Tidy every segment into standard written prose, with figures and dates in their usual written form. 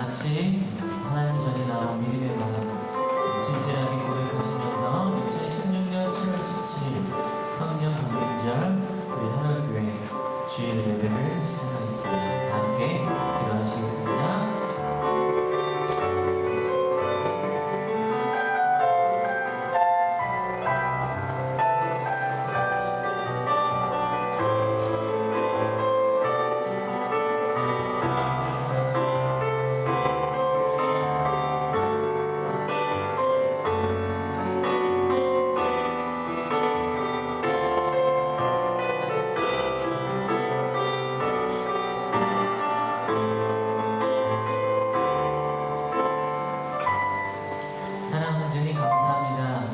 같이 하나님 전에 나온 믿음의 마음 진실하게 고백하시면서 2016년 7월 17일 성령 강림절 우리 하늘교회 주일 예배를 시작하겠습니다. 다 함께 기도하시겠습니다. 사랑하는 주님 감사합니다.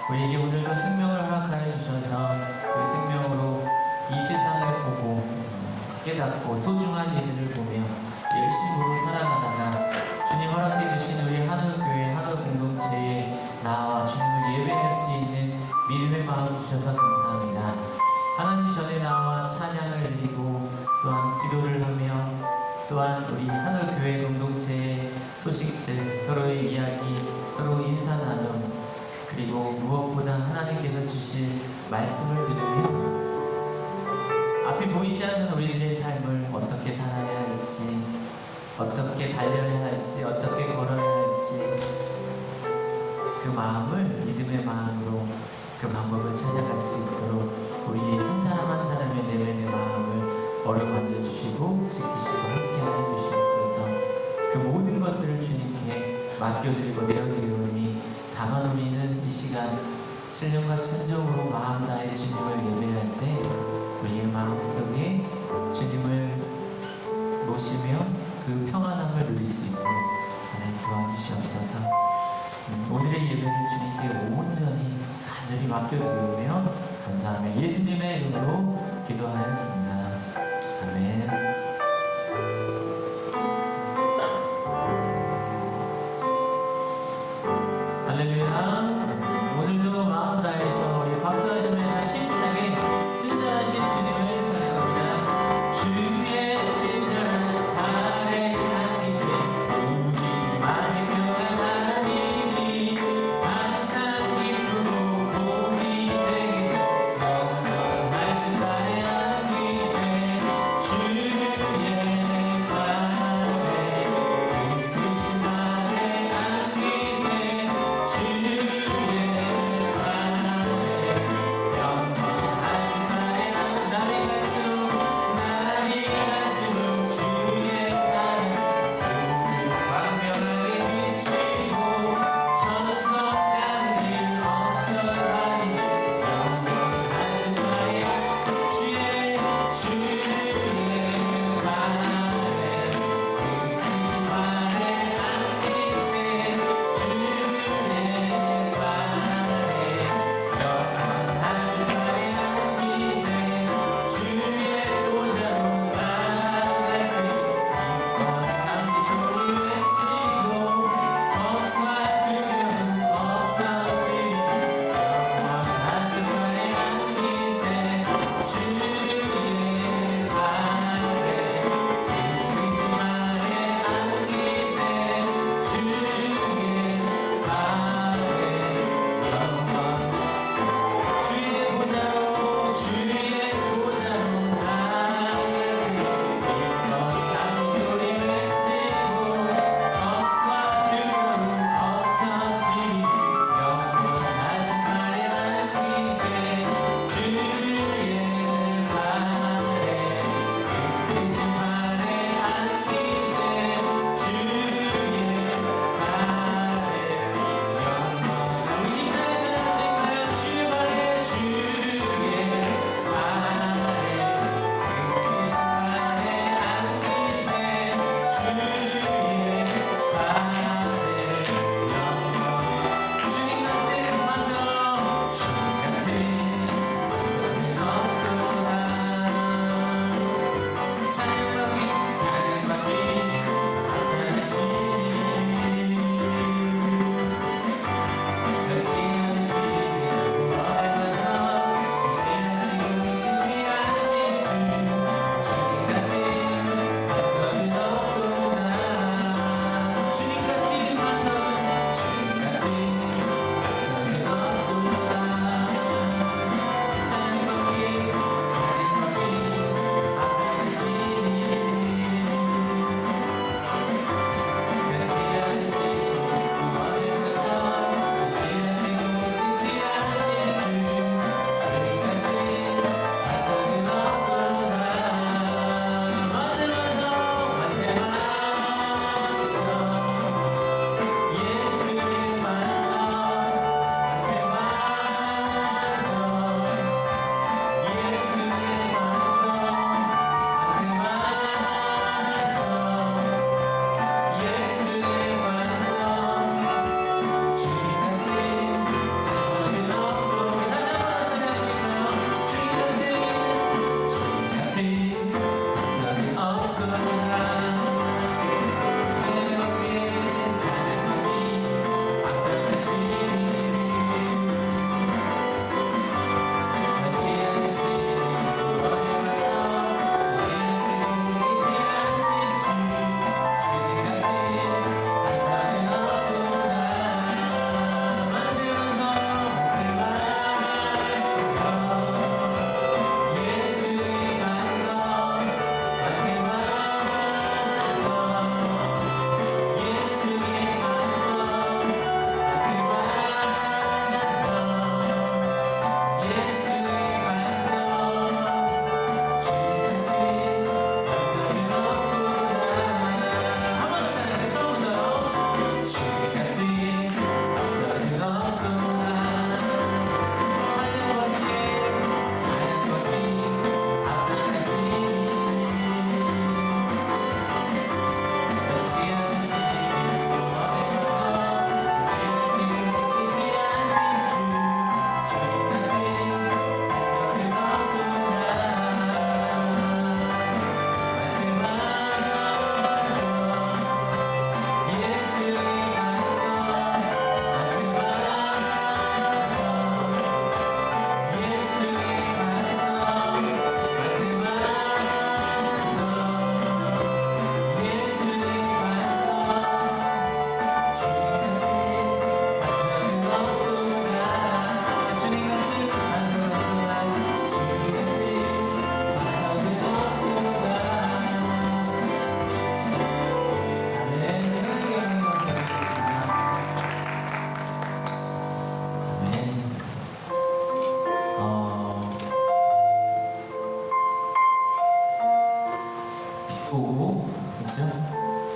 우리에게 오늘도 생명을 허락하여 주셔서 그 생명으로 이 세상을 보고 깨닫고 소중한 이들을 보며 열심으로 살아가다가 주님 허락해 주신 우리 하늘교회 하늘공동체에 나와 주님을 예배할 수 있는 믿음의 마음 주셔서 감사합니다. 하나님 전에 나와 찬양을 드리고 또한 기도를 하며 또한 우리 하늘교회 공동체의 소식들, 서로의 이야기, 서로 인사 나눔, 그리고 무엇보다 하나님께서 주실 말씀을 들으며 앞이 보이지 않는 우리들의 삶을 어떻게 살아야 할지, 어떻게 달려야 할지, 어떻게 걸어야 할지 그 마음을 믿음의 마음으로 그 방법을 찾아갈 수 있도록 우리 한 사람 한 사람의 내면의 마음을 어루만져 주시고 지키시고 함께하여 주시옵소서. 그 모든 것들을 주님께 맡겨드리고 내어드리오니 다만 우리는 이 시간 신령과 친정으로 마음 다해 주님을 예배할 때 우리의 마음속에 주님을 모시며 그 평안함을 누릴 수 있도록 하나님 도와주시옵소서. 오늘의 예배를 주님께 온전히 간절히 맡겨드리며 감사하며 예수님의 이름으로 기도하였습니다. 아멘. 할렐루야. 오늘도 마음 다해서 우리 박수하시면서 힘차게 친절하신 주님을 찬양합니다. 주의 친절한 발에 안기세 우리만의 평안 하나님이 항상 기쁘고 복이 되게 영원하신 발에 안기세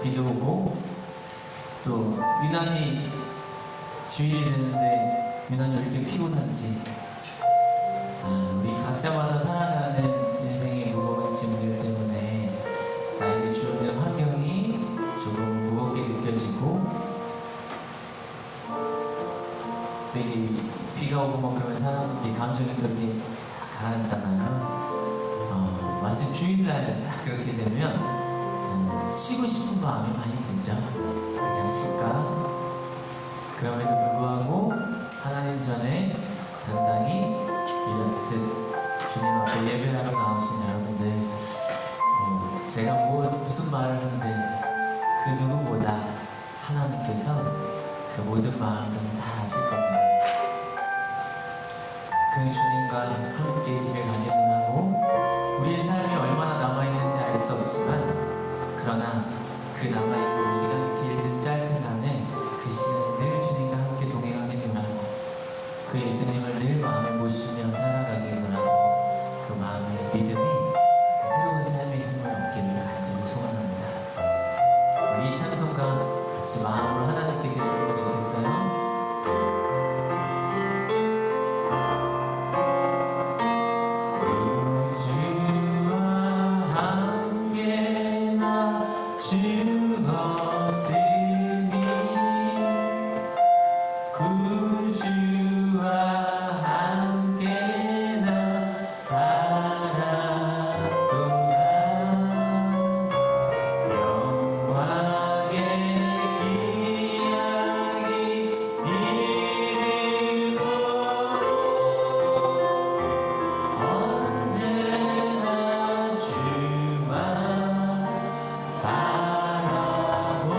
비도 오고 또 유난히 주일이 되는데 유난히 왜 이렇게 피곤한지 우리 각자마다 살아가는 인생의 무거운 짐들 때문에 나에게 주어진 환경이 조금 무겁게 느껴지고 또 이게 비가 오고 막 그러면 사람들이 감정이 그렇게 가라앉잖아요. 마침 주일날 딱 그렇게 되면 쉬고 싶은 마음이 많이 들죠. 그냥 쉴까? 그럼에도 불구하고 하나님 전에 당당히 이렇듯 주님 앞에 예배하러 나오신 여러분들, 제가 무슨 말을 하는데 그 누구보다 하나님께서 그 모든 마음을 다 아실 겁니다. 그 주님과 함께 길을 가려고 우리의 삶이 얼마나 남아있는지 알 수 없지만, 그러나 그 남아있는 시간이 길든 짧든 간에 그 시간에 늘 주님과 함께 동행하겠노라고, 그 예수님을 늘 마음에 모시며 살아가겠노라고, 그 마음의 믿음이 새로운 삶의 힘을 얻기를 간절히 소원합니다. 이 찬송가 같이 마음으로 하나님께 드렸으면 좋겠어요. 바라보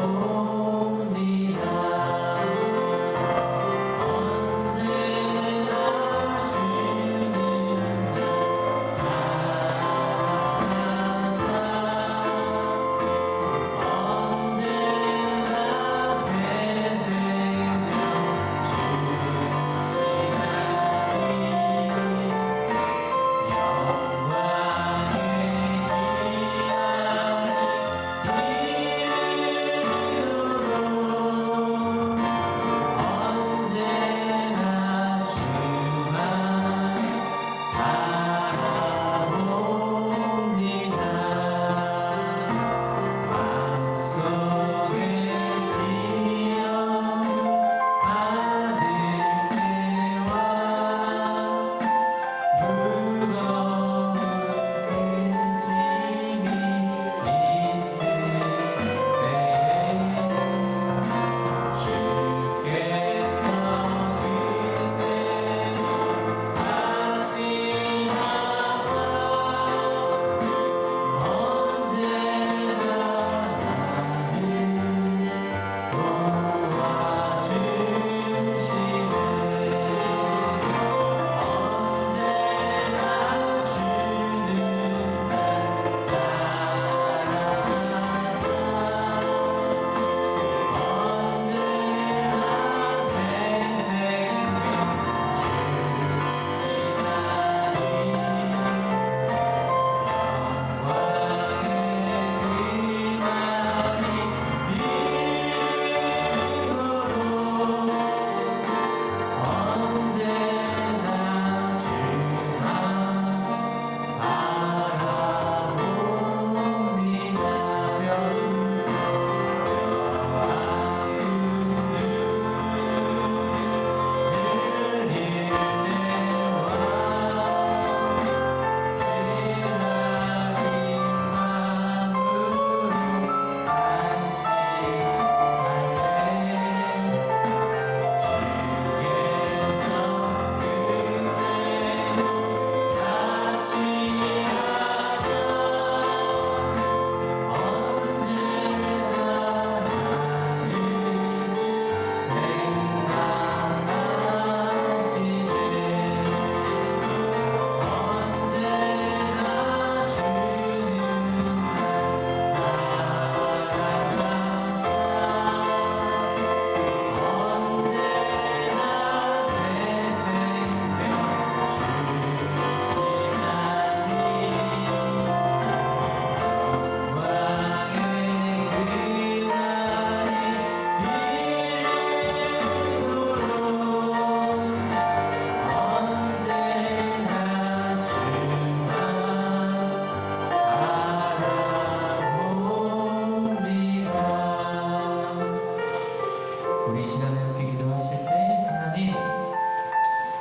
시간에 함께 기도하실 때 하나님,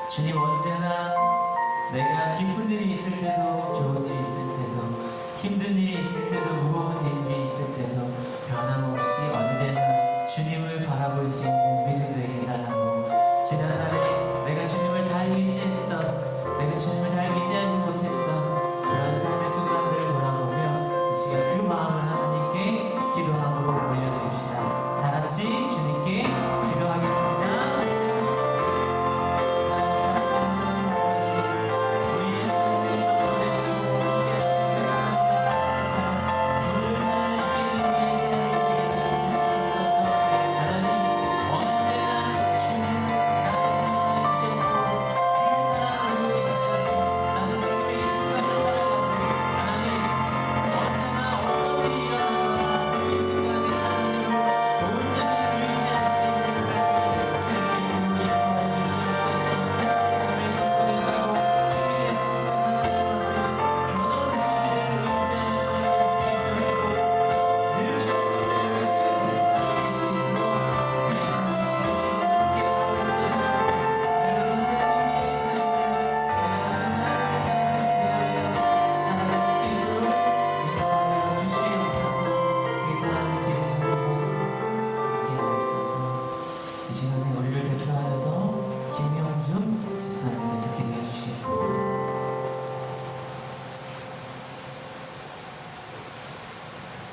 주님 언제나 내가 기쁜 일이 있을 때도 좋은 일이 있을 때도 힘든 일이 있을 때도 무거운 일이 있을 때도 변함없이 언제나 주님을 바라볼 수 있는 믿음 되게 해달라고, 지난날에 내가 주님을 잘 의지했던, 내가 주님을 잘 의지하지 못했던 그런 삶의 순간들을 돌아보며 이 시간 그 마음을 하나님께 기도함으로 올려드립시다. 다 같이 주님께 기도하겠습니다.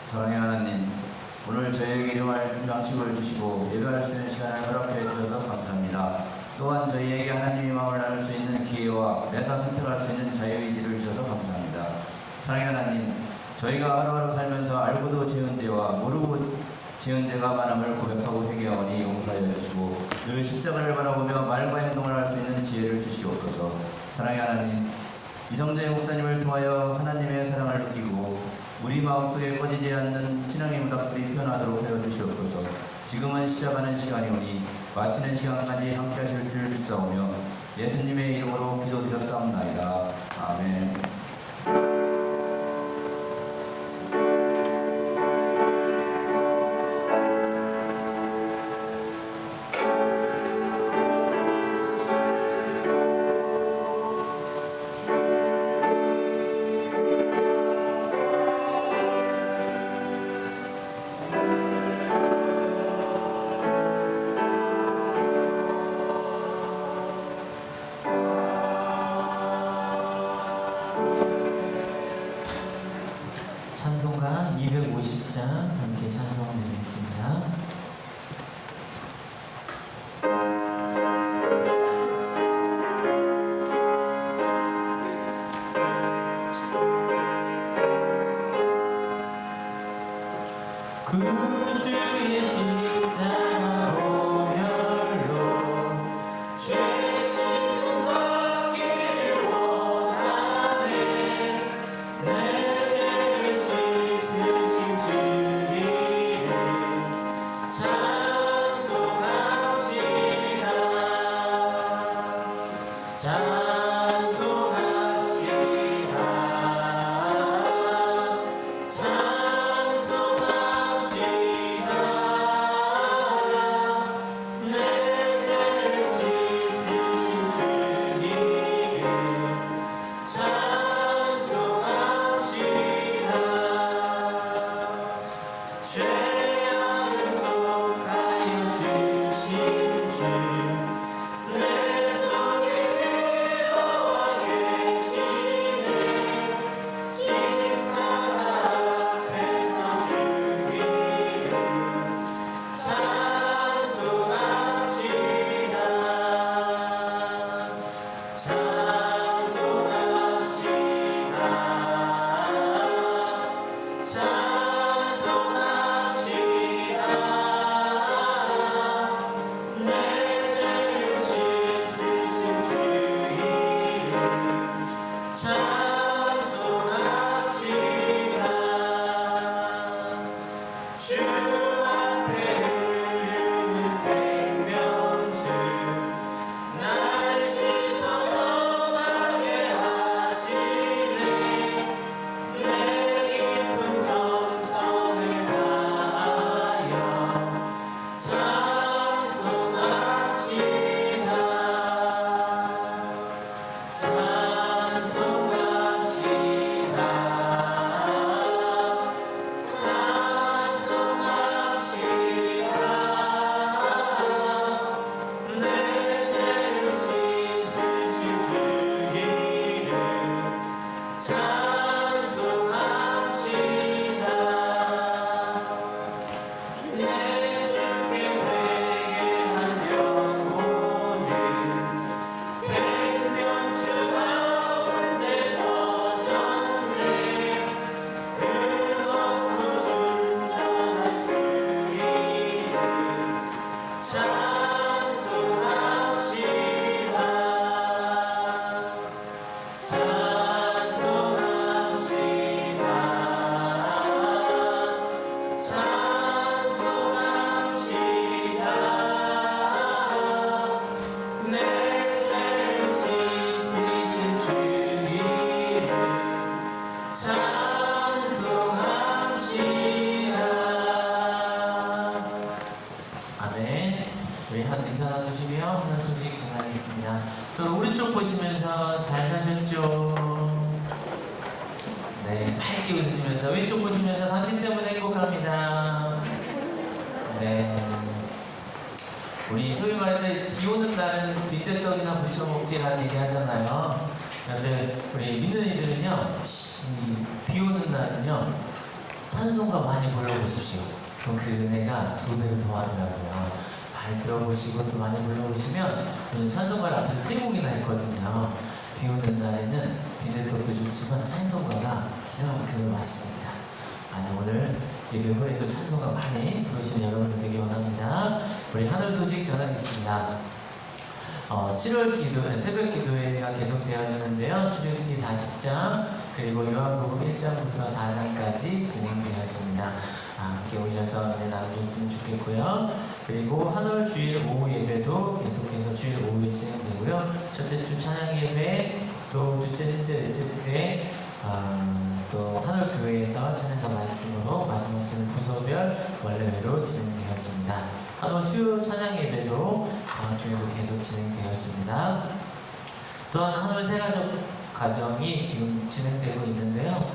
사랑의 하나님, 오늘 저희에게 일용할 양식을 주시고 예배할 수 있는 시간을 허락해 주셔서 감사합니다. 또한 저희에게 하나님의 마음을 나눌 수 있는 기회와 매사 선택할 수 있는 자유의지를 주셔서 감사합니다. 사랑의 하나님, 저희가 하루하루 살면서 알고도 지은 죄와 모르고 지은 죄가 많음을 고백하고 회개하오니 용서하여 주시고 늘 십자가를 바라보며 말과 행동을 할 수 있는 지혜를 주시옵소서. 사랑의 하나님, 이성재 목사님을 통하여 하나님의 사랑을 느끼고 우리 마음속에 꺼지지 않는 신앙의 문학들이 피어나도록 하여 주시옵소서. 지금은 시작하는 시간이오니 마치는 시간까지 함께 하실 줄 믿사오며 예수님의 이름으로 기도드렸사옵나이다. 아멘. 찬송가 250장 함께 찬송 드리겠습니다. 그 주의 십자가 보혈로 죄 씻음 받기를 원하네. 내 죄를 씻으신 주님을 찬송합시다. 찬송합시다. 하겠습니다. 서로 오른쪽 보시면서 잘 사셨죠? 네, 밝게 웃으시면서 왼쪽 보시면서 당신 때문에 행복합니다. 네. 우리 소위 말해서 비 오는 날은 빈대떡이나 부쳐 먹지라는 얘기 하잖아요. 그런데 우리 믿는 이들은요, 비 오는 날은요, 찬송가 많이 불러보십시오. 그럼 그 은혜가 두 배로 더하더라고요. 많이 들어보시고 또 많이 불러보시면 오늘 찬송가를 앞에서 세 곡이나 했거든요. 비 오는 날에는 빈대떡도 좋지만 찬송가가 기가 막히게 맛있습니다. 아니 오늘 예배 후에도 찬송가 많이 부르시는 여러분들 되기 원합니다. 우리 하늘 소식 전하겠습니다. 7월 기도, 새벽 기도회가 계속되어지는데요. 출애굽기 40장 그리고 요한복음 1장부터 4장까지 진행되어집니다. 함께 오셔서 은혜 나눠주셨으면 좋겠고요. 그리고 한월 주일 오후 예배도 계속해서 주일 오후에 진행되고요. 첫째 주 찬양 예배, 또 둘째, 셋째, 넷째 때 또 한월 교회에서 찬양과 말씀으로 마지막 주는 부서별 원래회로 진행되어집니다. 한월 수요 찬양 예배도 주일도 계속 진행되어집니다. 또한 한월 새가족 가정이 지금 진행되고 있는데요.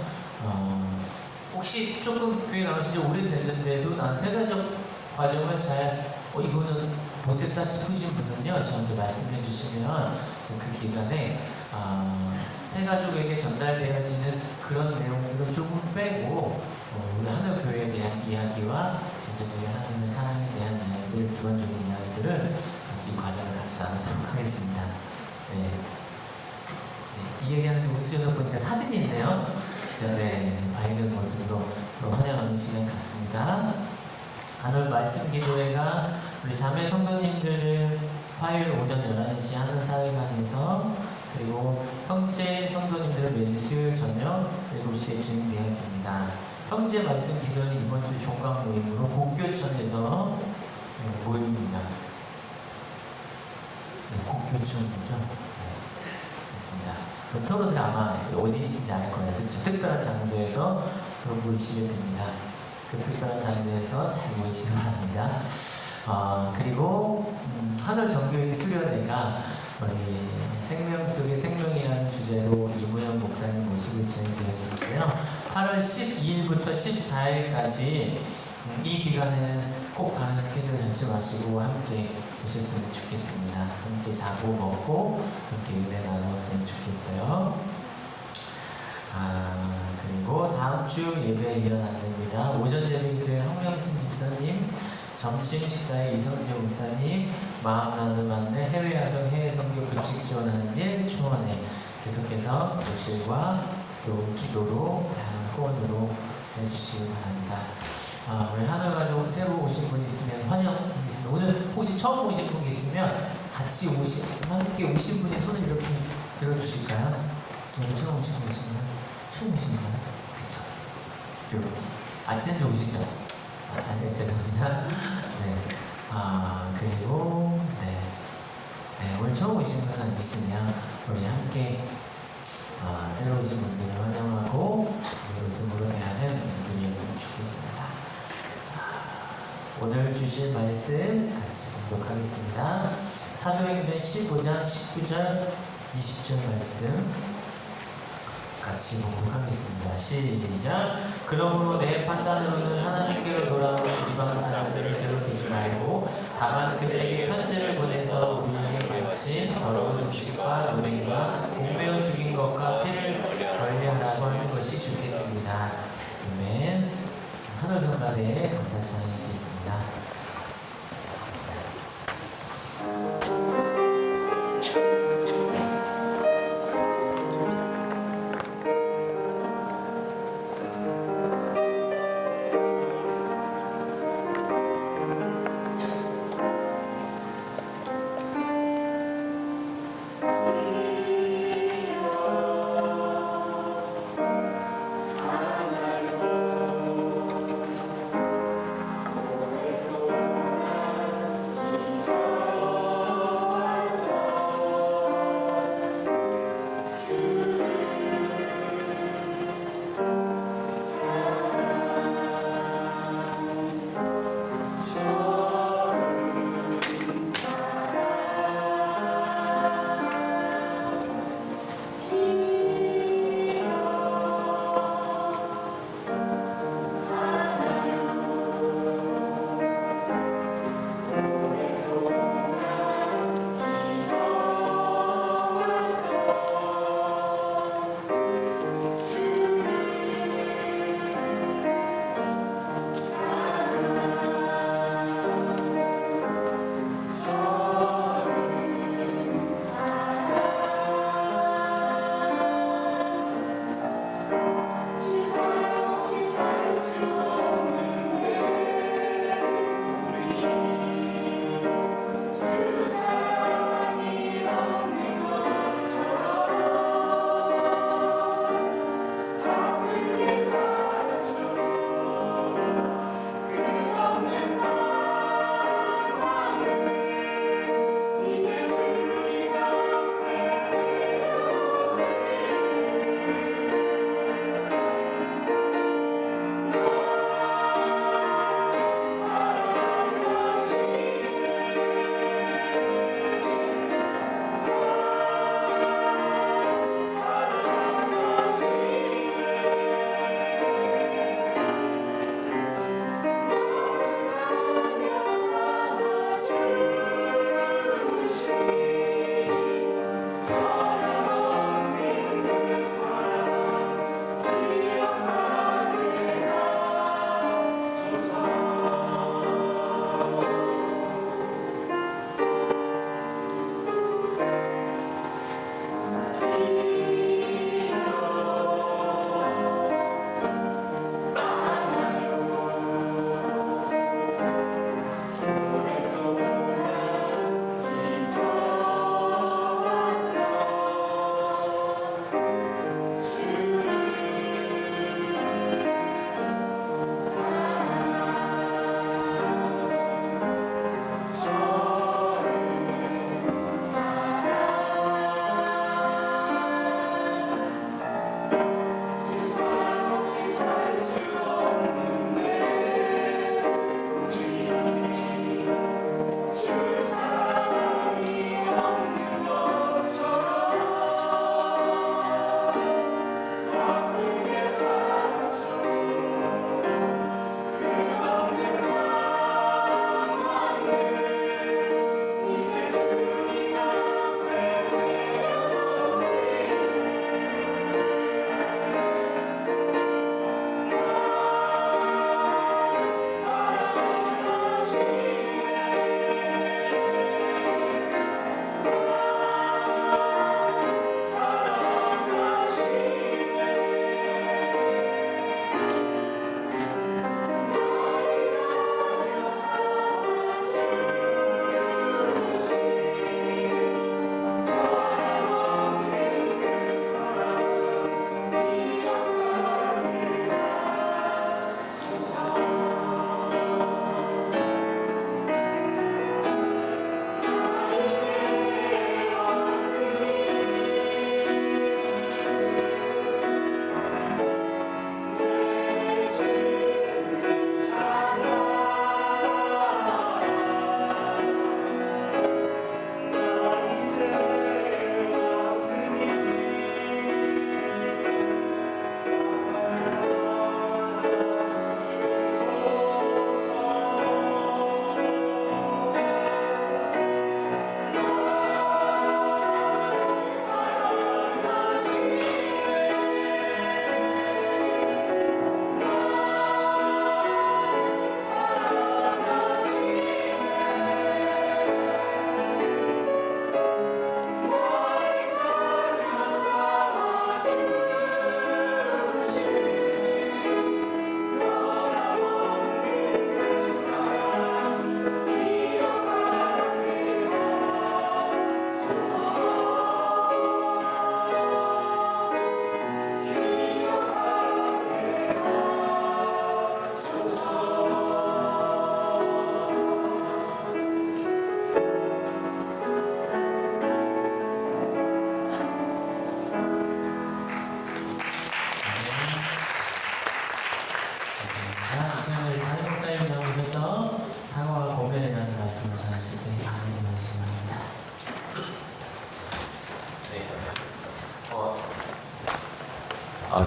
혹시 조금 교회 나오신 지 오래됐는데도 난 새가족 과정을 잘 이거는 못했다 싶으신 분은요 저한테 말씀해 주시면 그 기간에 새가족에게 전달되어지는 그런 내용들은 조금 빼고 우리 하늘교회에 대한 이야기와 진짜 저희 하나님의 사랑에 대한 이야기들, 기본적인 이야기들을 같이 이 과정을 같이 나누도록 하겠습니다. 네. 이 얘기하는 게 웃으셔서 보니까 사진이 있네요. 네, 밝은 모습으로 환영하는 시간 같습니다. 한올 말씀 기도회가 우리 자매 성도님들은 화요일 오전 11시 하늘사회관에서 그리고 형제 성도님들은 매주 수요일 저녁 7시에 진행되어집니다. 형제 말씀 기도는 이번 주 종강 모임으로 곡교천에서 모임입니다. 네, 곡교천이죠. 네, 됐습니다. 서로들 아마 어디신지 알 거예요. 그렇죠? 특별한 장소에서 서로 모이시게 됩니다. 그 특별한 장소에서 잘 모이시기 바랍니다. 그리고 한월 정교회 수련회가 우리 생명 속의 생명이라는 주제로 이무영 목사님 모시고 진행되었는데요. 8월 12일부터 14일까지 이 기간에는 꼭 다른 스케줄 잡지 마시고 함께 오셨으면 좋겠습니다. 함께 자고 먹고 함께 은혜 나눴으면 좋겠어요. 그리고 다음 주 예배 일어납니다. 오전 예배에 황명순 집사님, 점심 식사에 이성재 목사님, 마음 나누는 안내, 해외 야성, 해외 선교 급식 지원하는 일, 초원에 계속해서 목실과 기도로 후원으로 해주시기 바랍니다. 우리 하늘 가족 새로 오신 분 있으면 환영하겠습니다. 오늘 혹시 처음 오신 분 계시면 같이 함께 오신 분의 손을 이렇게 들어주실까요? 오늘 처음 오신 분 계시면 처음 오신 거예요? 그쵸? 이렇게 진짜 오셨죠? 네, 죄송합니다. 네. 그리고 네, 오늘 처음 오신 분은 안 계시면 우리 함께 새로 오신 분들을 환영하고 웃음으로 대하는 분들이었으면 좋겠습니다. 오늘 주실 말씀 같이 보도록 하겠습니다. 사도행전 15장 19절 20절 말씀 같이 보도록 하겠습니다. 시작. 그러므로 내 판단으로는 하나님께로 돌아온 이방 사람들을 괴롭히지 말고 다만 그들에게 편지를 보내서 우리에게 마친 더러운 음식과 노랭이와 공매어 죽인 것과 피를 걸려하라고 하는 것이 좋겠습니다. 아멘. 하늘성가대에 감사 찬양이 있겠습니다.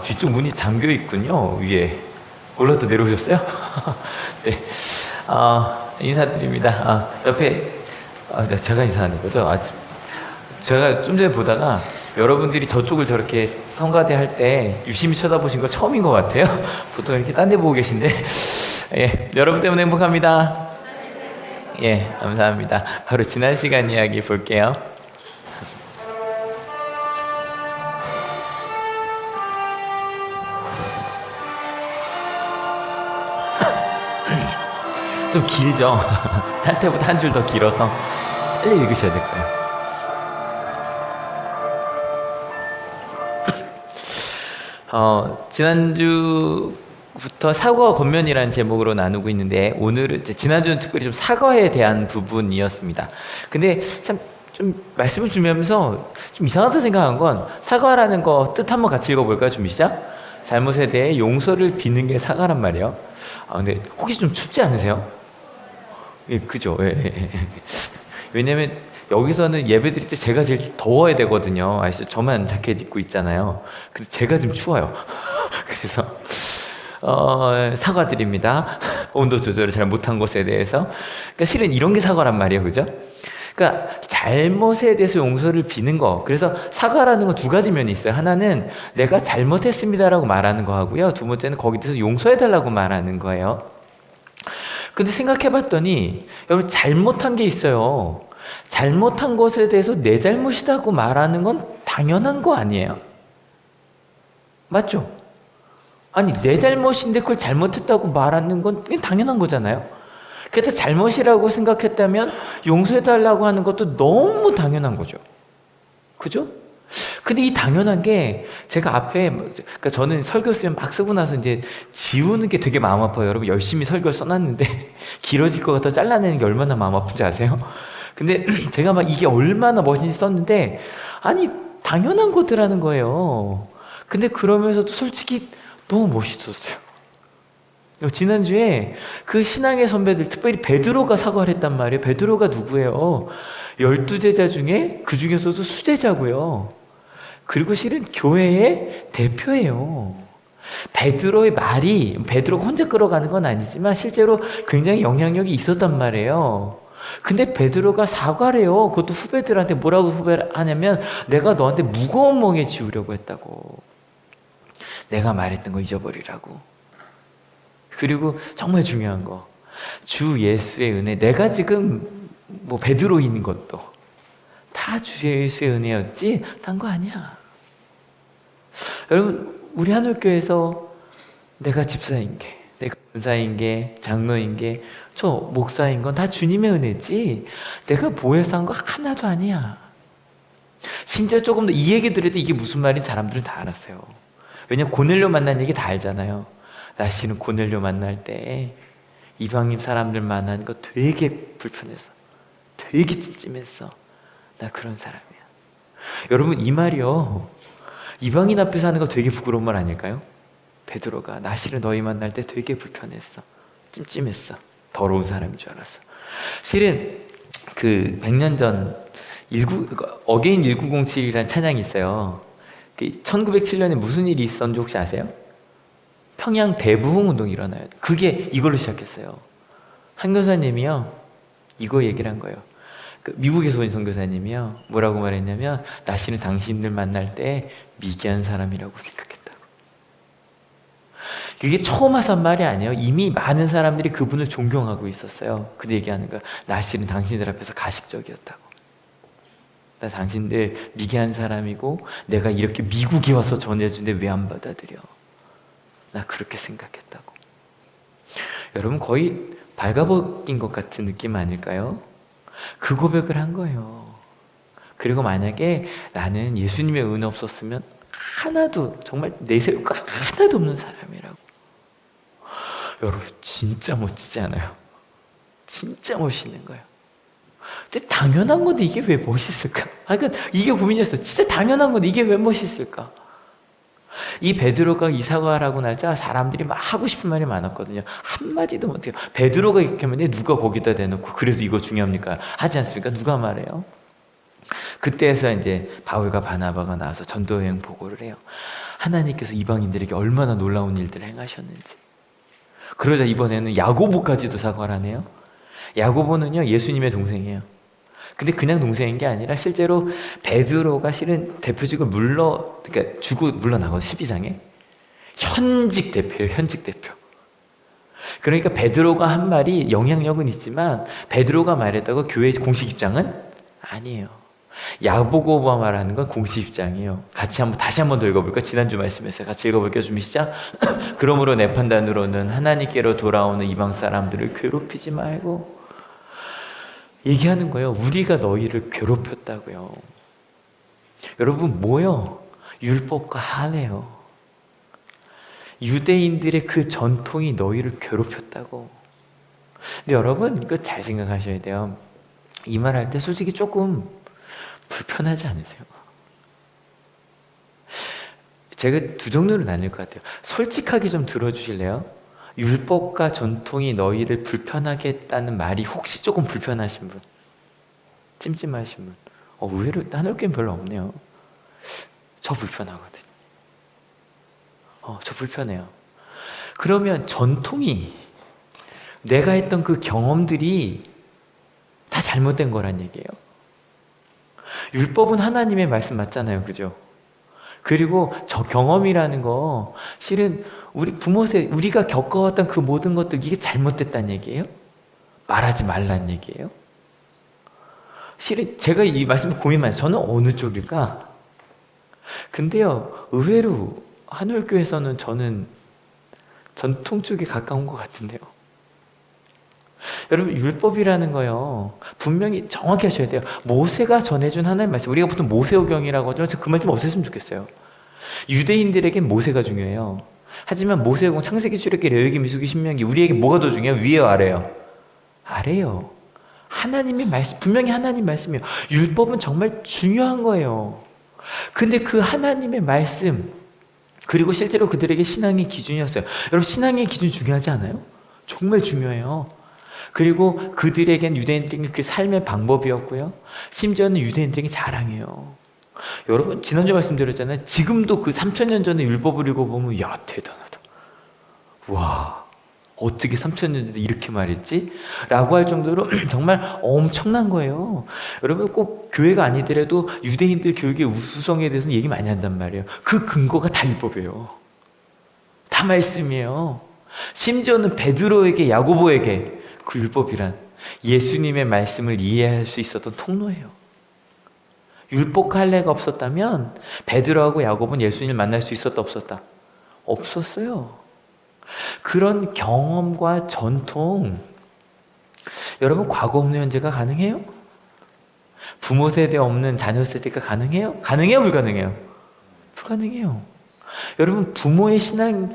뒤쪽 문이 잠겨 있군요. 위에 올라또 내려오셨어요? 네, 인사드립니다. 옆에 제가 인사하는 거죠. 제가 좀 전에 보다가 여러분들이 저쪽을 저렇게 성가대 할 때 유심히 쳐다보신 거 처음인 것 같아요. 보통 이렇게 딴 데 보고 계신데 예, 여러분 때문에 행복합니다. 예, 감사합니다. 바로 지난 시간 이야기 볼게요. 좀 길죠? 한 때보다 한 줄 더 길어서 빨리 읽으셔야 될 거예요. 지난주부터 사과와 권면이라는 제목으로 나누고 있는데 오늘은 지난주는 특별히 좀 사과에 대한 부분이었습니다. 근데 참 좀 말씀을 준비하면서 좀 이상하다 생각한 건 사과라는 거 뜻 한번 같이 읽어볼까요? 준비 시작. 잘못에 대해 용서를 비는 게 사과란 말이에요. 근데 혹시 좀 춥지 않으세요? 예, 그죠? 예. 왜냐면 여기서는 예배 드릴 때 제가 제일 더워야 되거든요. 아시죠? 저만 자켓 입고 있잖아요. 근데 제가 좀 추워요. 그래서 사과드립니다. 온도 조절을 잘 못한 것에 대해서. 그러니까 실은 이런 게 사과란 말이에요. 그죠? 그러니까 잘못에 대해서 용서를 비는 거. 그래서 사과라는 건 두 가지 면이 있어요. 하나는 내가 잘못했습니다라고 말하는 거 하고요. 두 번째는 거기에 대해서 용서해달라고 말하는 거예요. 근데 생각해봤더니 여러분 잘못한 게 있어요. 잘못한 것에 대해서 내 잘못이라고 말하는 건 당연한 거 아니에요? 맞죠? 아니 내 잘못인데 그걸 잘못했다고 말하는 건 당연한 거잖아요. 그래서 잘못이라고 생각했다면 용서해달라고 하는 것도 너무 당연한 거죠. 그죠? 근데 이 당연한 게 제가 앞에 그러니까 저는 설교 쓰면 막 쓰고 나서 이제 지우는 게 되게 마음 아파요. 여러분 열심히 설교를 써놨는데 길어질 것 같아 잘라내는 게 얼마나 마음 아픈지 아세요? 근데 제가 막 이게 얼마나 멋있는지 썼는데 아니 당연한 것들하는 거예요. 근데 그러면서도 솔직히 너무 멋있었어요. 지난주에 그 신앙의 선배들 특별히 베드로가 사과를 했단 말이에요. 베드로가 누구예요? 12제자 중에 그 중에서도 수제자고요. 그리고 실은 교회의 대표예요. 베드로의 말이 베드로가 혼자 끌어가는 건 아니지만 실제로 굉장히 영향력이 있었단 말이에요. 근데 베드로가 사과를 해요. 그것도 후배들한테 뭐라고 후배를 하냐면 내가 너한테 무거운 멍에 지우려고 했다고. 내가 말했던 거 잊어버리라고. 그리고 정말 중요한 거 주 예수의 은혜. 내가 지금 뭐 베드로인 것도 다 주 예수의 은혜였지 딴 거 아니야. 여러분 우리 한올교회에서 내가 집사인 게 내가 권사인 게 장로인 게 저 목사인 건 다 주님의 은혜지 내가 보혜사 한 거 하나도 아니야. 심지어 조금 더 이 얘기 들을 때 이게 무슨 말인지 사람들은 다 알았어요. 왜냐면 고넬료 만난 얘기 다 알잖아요. 나 씨는 고넬료 만날 때 이방인 사람들 만나는 거 되게 불편했어. 되게 찜찜했어. 나 그런 사람이야. 여러분 이 말이요. 이방인 앞에서 하는 거 되게 부끄러운 말 아닐까요? 베드로가 나 실은 너희 만날 때 되게 불편했어. 찜찜했어. 더러운 사람인 줄 알았어. 실은 그 100년 전 어게인 1907이라는 찬양이 있어요. 1907년에 무슨 일이 있었는지 혹시 아세요? 평양 대부흥 운동이 일어나요. 그게 이걸로 시작했어요. 한 교사님이요 이거 얘기를 한 거예요. 미국에서 온 선교사님이요 뭐라고 말했냐면 나 씨는 당신들 만날 때 미개한 사람이라고 생각했다고. 그게 처음 하선 말이 아니에요. 이미 많은 사람들이 그분을 존경하고 있었어요. 그 얘기하는 거야. 나 씨는 당신들 앞에서 가식적이었다고. 나 당신들 미개한 사람이고 내가 이렇게 미국에 와서 전해주는데 왜 안 받아들여. 나 그렇게 생각했다고. 여러분 거의 발가벗긴 것 같은 느낌 아닐까요? 그 고백을 한 거예요. 그리고 만약에 나는 예수님의 은혜 없었으면 하나도 정말 내세울 거 하나도 없는 사람이라고. 여러분 진짜 멋지지 않아요? 진짜 멋있는 거예요. 근데 당연한 건데 이게 왜 멋있을까? 그러니까 이게 고민이었어. 진짜 당연한 건데 이게 왜 멋있을까? 이 베드로가 이 사과를 하고 나자 사람들이 막 하고 싶은 말이 많았거든요. 한마디도 못해요. 베드로가 이렇게 하면 누가 거기다 대놓고 그래도 이거 중요합니까? 하지 않습니까? 누가 말해요? 그때에서 이제 바울과 바나바가 나와서 전도여행 보고를 해요. 하나님께서 이방인들에게 얼마나 놀라운 일들을 행하셨는지. 그러자 이번에는 야고보까지도 사과를 하네요. 야고보는요, 예수님의 동생이에요. 근데 그냥 동생인 게 아니라 실제로 베드로가 실은 대표직을 그러니까 주고 물러나고 12장에 현직 대표예요, 현직 대표. 그러니까 베드로가 한 말이 영향력은 있지만 베드로가 말했다고 교회의 공식 입장은 아니에요. 야고보가 말하는 건 공식 입장이에요. 다시 한번 더 읽어볼까? 지난주 말씀에서 같이 읽어볼게요. 준비 시작. 그러므로 내 판단으로는 하나님께로 돌아오는 이방 사람들을 괴롭히지 말고, 얘기하는 거예요. 우리가 너희를 괴롭혔다고요. 여러분 뭐요? 율법과 할례요. 유대인들의 그 전통이 너희를 괴롭혔다고. 근데 여러분 이거 잘 생각하셔야 돼요. 이 말 할 때 솔직히 조금 불편하지 않으세요? 제가 두 종류로 나뉠 것 같아요. 솔직하게 좀 들어주실래요? 율법과 전통이 너희를 불편하게 했다는 말이 혹시 조금 불편하신 분, 찜찜하신 분, 의외로 하늘교회는 별로 없네요. 저 불편하거든요. 저 불편해요. 그러면 전통이, 내가 했던 그 경험들이 다 잘못된 거란 얘기예요. 율법은 하나님의 말씀 맞잖아요, 그죠? 그리고 저 경험이라는 거 실은 우리 우리가 겪어왔던 그 모든 것들, 이게 잘못됐다는 얘기예요? 말하지 말라는 얘기예요? 실은 제가 이 말씀을 고민 많이 해요. 저는 어느 쪽일까? 근데요, 의외로 한울교에서는 저는 전통 쪽에 가까운 것 같은데요. 여러분 율법이라는 거요, 분명히 정확히 하셔야 돼요. 모세가 전해준 하나님의 말씀, 우리가 보통 모세오경이라고 하죠. 그 말 좀 없앴으면 좋겠어요. 유대인들에겐 모세가 중요해요. 하지만 모세오경, 창세기, 출애굽기, 레위기, 민수기, 신명기, 우리에게 뭐가 더 중요해요? 위에요, 아래요? 아래요. 하나님의 말씀, 분명히 하나님 말씀이에요. 율법은 정말 중요한 거예요. 근데 그 하나님의 말씀, 그리고 실제로 그들에게 신앙의 기준이었어요. 여러분 신앙의 기준 중요하지 않아요? 정말 중요해요. 그리고 그들에겐, 유대인들에겐 그 삶의 방법이었고요. 심지어는 유대인들에게 자랑이에요. 여러분 지난주 말씀드렸잖아요. 지금도 그 3000년 전에 율법을 읽어보면 야 대단하다. 와 어떻게 3000년 전에 이렇게 말했지? 라고 할 정도로 정말 엄청난 거예요. 여러분 꼭 교회가 아니더라도 유대인들 교육의 우수성에 대해서는 얘기 많이 한단 말이에요. 그 근거가 다 율법이에요. 다 말씀이에요. 심지어는 베드로에게, 야고보에게 그 율법이란 예수님의 말씀을 이해할 수 있었던 통로예요. 율법 할례가 없었다면 베드로하고 야고보는 예수님을 만날 수 있었다 없었다? 없었어요. 그런 경험과 전통, 여러분 과거 없는 현재가 가능해요? 부모 세대 없는 자녀 세대가 가능해요? 가능해요? 불가능해요? 불가능해요. 여러분 부모의 신앙,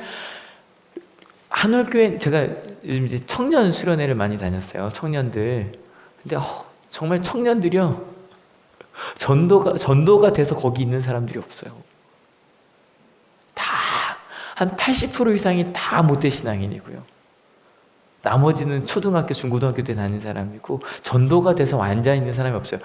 한올교회, 제가 요즘 이제 청년 수련회를 많이 다녔어요. 청년들. 근데 정말 청년들이요, 전도가 돼서 거기 있는 사람들이 없어요. 다 한 80% 이상이 다 모태신앙인이고요. 나머지는 초등학교, 중고등학교 때 다닌 사람이고 전도가 돼서 완전 있는 사람이 없어요.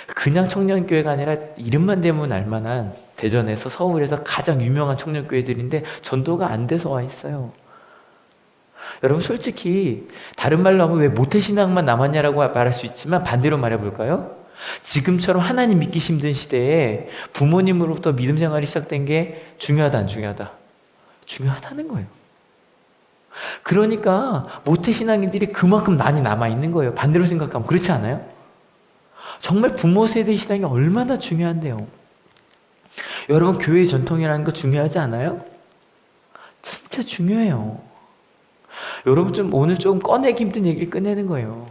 그냥 청년교회가 아니라 이름만 대면 알만한 대전에서, 서울에서 가장 유명한 청년교회들인데 전도가 안 돼서 와 있어요. 여러분 솔직히 다른 말로 하면 왜 모태신앙만 남았냐라고 말할 수 있지만 반대로 말해볼까요? 지금처럼 하나님 믿기 힘든 시대에 부모님으로부터 믿음 생활이 시작된 게 중요하다 안 중요하다? 중요하다는 거예요. 그러니까 모태신앙인들이 그만큼 많이 남아있는 거예요. 반대로 생각하면 그렇지 않아요? 정말 부모 세대의 신앙이 얼마나 중요한데요. 여러분 교회 전통이라는 거 중요하지 않아요? 진짜 중요해요. 여러분 오늘 좀 꺼내기 힘든 얘기를 꺼내는 거예요.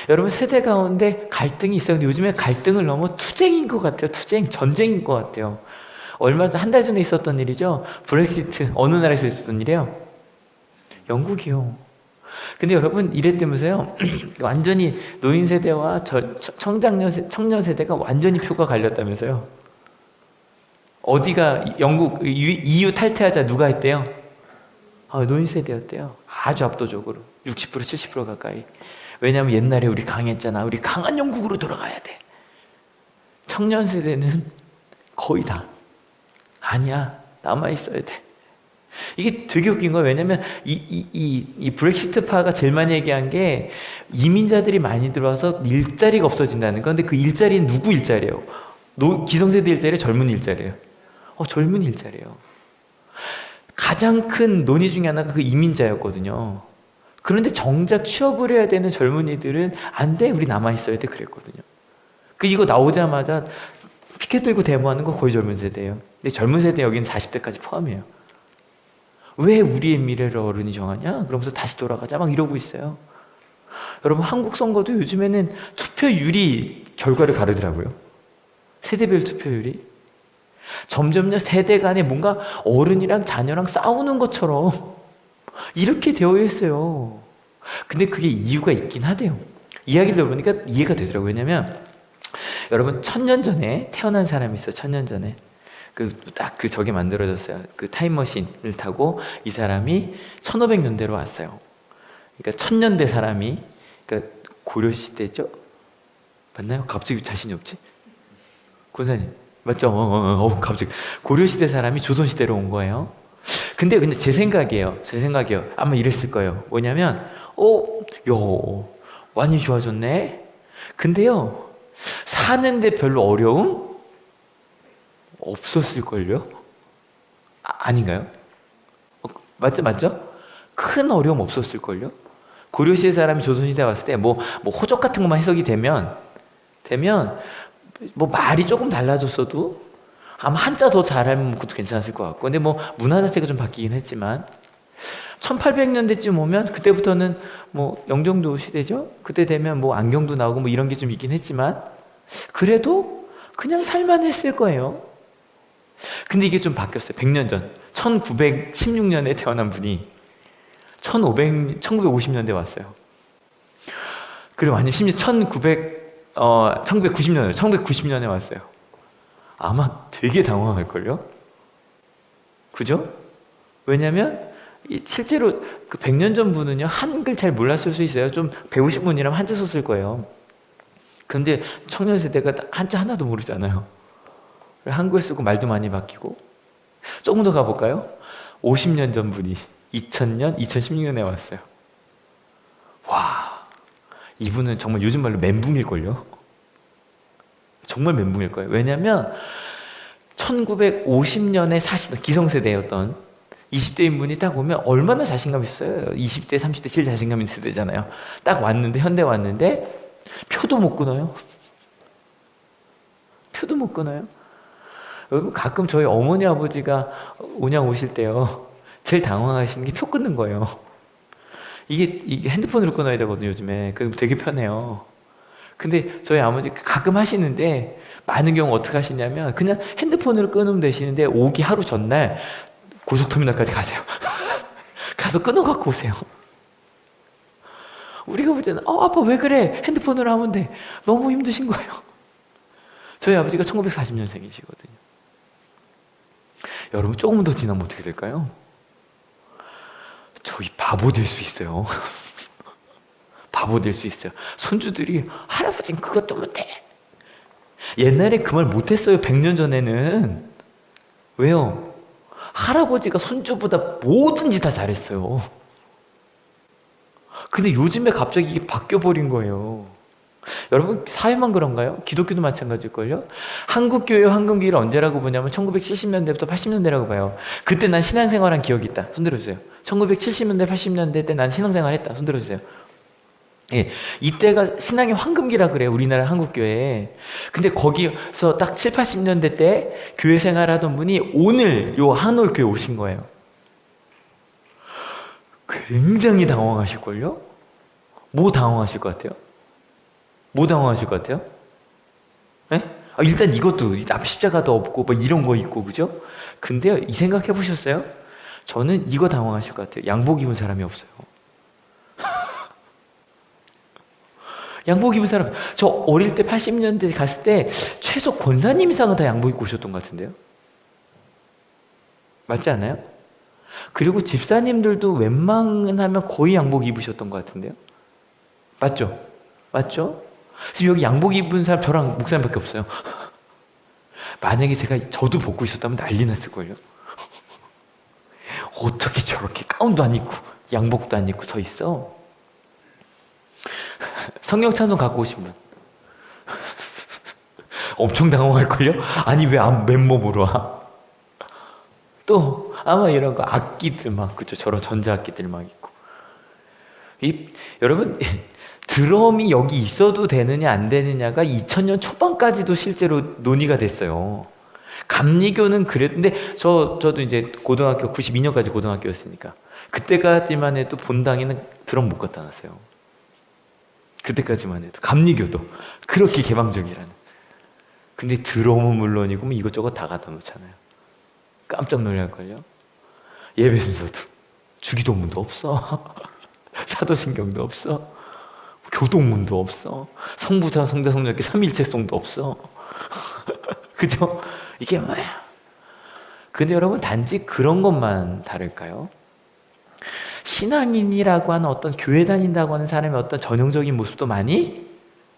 여러분 세대 가운데 갈등이 있어요. 근데 요즘에 갈등을 넘어 투쟁인 것 같아요. 전쟁인 것 같아요. 얼마 전, 한 달 전에 있었던 일이죠. 브렉시트, 어느 나라에서 있었던 일이에요? 영국이요. 근데 여러분 이랬다면서요. 완전히 노인 세대와 청년 세대가 완전히 표가 갈렸다면서요. 어디가, 영국 EU 탈퇴하자 누가 했대요? 노인 세대였대요. 아주 압도적으로 60% 70% 가까이. 왜냐하면 옛날에 우리 강했잖아. 우리 강한 영국으로 돌아가야 돼. 청년 세대는 거의 다 아니야. 남아있어야 돼. 이게 되게 웃긴 거예요. 왜냐면 이 브렉시트파가 제일 많이 얘기한 게 이민자들이 많이 들어와서 일자리가 없어진다는 거. 근데 그 일자리는 누구 일자리예요? 기성세대 일자리예요? 젊은 일자리예요? 젊은 일자리예요. 가장 큰 논의 중에 하나가 그 이민자였거든요. 그런데 정작 취업을 해야 되는 젊은이들은 안 돼, 우리 남아있어야 돼 그랬거든요. 이거 나오자마자 피켓 들고 데모하는 거 거의 젊은 세대예요. 근데 젊은 세대 여기는 40대까지 포함이에요. 왜 우리의 미래를 어른이 정하냐? 그러면서 다시 돌아가자 막 이러고 있어요. 여러분, 한국 선거도 요즘에는 투표율이 결과를 가르더라고요. 세대별 투표율이. 점점요 세대 간에 뭔가 어른이랑 자녀랑 싸우는 것처럼 이렇게 되어 있어요. 근데 그게 이유가 있긴 하대요. 이야기 들어보니까 이해가 되더라고요. 왜냐면 여러분, 1000년 전에 태어난 사람이 있어요. 1000년 전에 저게 만들어졌어요. 그 타임머신을 타고 이 사람이 1500년대로 왔어요. 그러니까 1000년대 사람이, 그러니까 고려시대죠? 맞나요? 갑자기 자신이 없지? 권사님 맞죠? 갑자기 고려시대 사람이 조선시대로 온 거예요. 근데 제 생각이에요. 아마 이랬을 거예요. 뭐냐면 야, 많이 좋아졌네. 근데요, 사는데 별로 어려움 없었을걸요? 아닌가요? 맞죠? 큰 어려움 없었을걸요? 고려시대 사람이 조선시대에 왔을 때 뭐 호적 같은 것만 해석이 되면 뭐 말이 조금 달라졌어도 아마 한자 더 잘하면 그것도 괜찮았을 것 같고, 근데 뭐 문화 자체가 좀 바뀌긴 했지만 1800년대쯤 오면 그때부터는 뭐 영종도 시대죠? 그때 되면 뭐 안경도 나오고 뭐 이런 게 좀 있긴 했지만 그래도 그냥 살만했을 거예요. 근데 이게 좀 바뀌었어요. 100년 전 1916년에 태어난 분이 1950년대 왔어요. 그리고 아니 심지어 1990년에 왔어요. 아마 되게 당황할걸요? 그죠? 왜냐면 실제로 그 100년 전 분은요, 한글 잘 몰랐을 수 있어요. 좀 배우신 분이라면 한자 썼을 거예요. 근데 청년 세대가 한자 하나도 모르잖아요. 한글 쓰고 말도 많이 바뀌고. 조금 더 가볼까요? 50년 전 분이 2016년에 왔어요. 와, 이분은 정말 요즘 말로 멘붕일걸요? 정말 멘붕일 거예요. 왜냐면 1950년에 사시던 기성세대였던 20대인 분이 딱 오면 얼마나 자신감 있어요. 20대, 30대 제일 자신감 있는 세대잖아요. 딱 왔는데, 현대 왔는데 표도 못 끊어요. 표도 못 끊어요. 여러분, 가끔 저희 어머니 아버지가 온양 오실 때요, 제일 당황하시는 게 표 끊는 거예요. 이게 핸드폰으로 끊어야 되거든요, 요즘에. 그럼 되게 편해요. 근데 저희 아버지 가끔 하시는데, 많은 경우 어떻게 하시냐면 그냥 핸드폰으로 끊으면 되시는데 오기 하루 전날 고속터미널까지 가세요. 가서 끊어갖고 오세요. 우리가 볼 때는 아빠 왜 그래? 핸드폰으로 하면 돼. 너무 힘드신 거예요. 저희 아버지가 1940년생이시거든요. 여러분, 조금 더 지나면 어떻게 될까요? 저희 바보 될 수 있어요. 바보 될 수 있어요. 손주들이 할아버지는 그것도 못해. 옛날에 그 말 못했어요. 100년 전에는. 왜요? 할아버지가 손주보다 뭐든지 다 잘했어요. 근데 요즘에 갑자기 이게 바뀌어버린 거예요. 여러분, 사회만 그런가요? 기독교도 마찬가지일걸요? 한국교회 황금기를 언제라고 보냐면 1970년대부터 80년대라고 봐요. 그때 난 신앙생활한 기억이 있다. 손 들어주세요. 1970년대, 80년대 때 난 신앙생활 했다. 손 들어주세요. 예, 이때가 신앙의 황금기라 그래요. 우리나라 한국교회에. 근데 거기서 딱 7, 80년대 때 교회 생활하던 분이 오늘 요 한올교회 오신 거예요. 굉장히 당황하실걸요? 뭐 당황하실 것 같아요? 뭐 당황하실 것 같아요? 네? 일단 이것도 앞 십자가도 없고 뭐 이런 거 있고, 그죠? 근데요, 이 생각 해보셨어요? 저는 이거 당황하실 것 같아요. 양복 입은 사람이 없어요. 양복 입은 사람, 저 어릴 때 80년대 갔을 때 최소 권사님 이상은 다 양복 입고 오셨던 것 같은데요? 맞지 않아요? 그리고 집사님들도 웬만하면 거의 양복 입으셨던 것 같은데요? 맞죠? 맞죠? 지금 여기 양복 입은 사람 저랑 목사님밖에 없어요. 만약에 저도 벗고 있었다면 난리 났을걸요. 어떻게 저렇게 가운도 안 입고 양복도 안 입고 서 있어? 성령 찬송 갖고 오신 분 엄청 당황할걸요? 아니 왜 맨몸으로 와? 또 아마 이런 거 악기들 막 그죠? 저런 전자악기들 막 있고 여러분 드럼이 여기 있어도 되느냐 안 되느냐가 2000년 초반까지도 실제로 논의가 됐어요. 감리교는 그랬는데 저도 이제 고등학교 92년까지 고등학교였으니까 그때까지만 해도 본당에는 드럼 못 갖다 놨어요. 그때까지만 해도 감리교도 그렇게 개방적이라는. 근데 드럼은 물론이고 뭐 이것저것 다 갖다 놓잖아요. 깜짝 놀랄걸요. 예배 순서도 주기도문도 없어. 사도신경도 없어. 교동문도 없어. 성부사 성자 성령께 삼일체송도 없어. 그죠? 이게 뭐야? 근데 여러분 단지 그런 것만 다를까요? 신앙인이라고 하는 어떤 교회 다닌다고 하는 사람의 어떤 전형적인 모습도 많이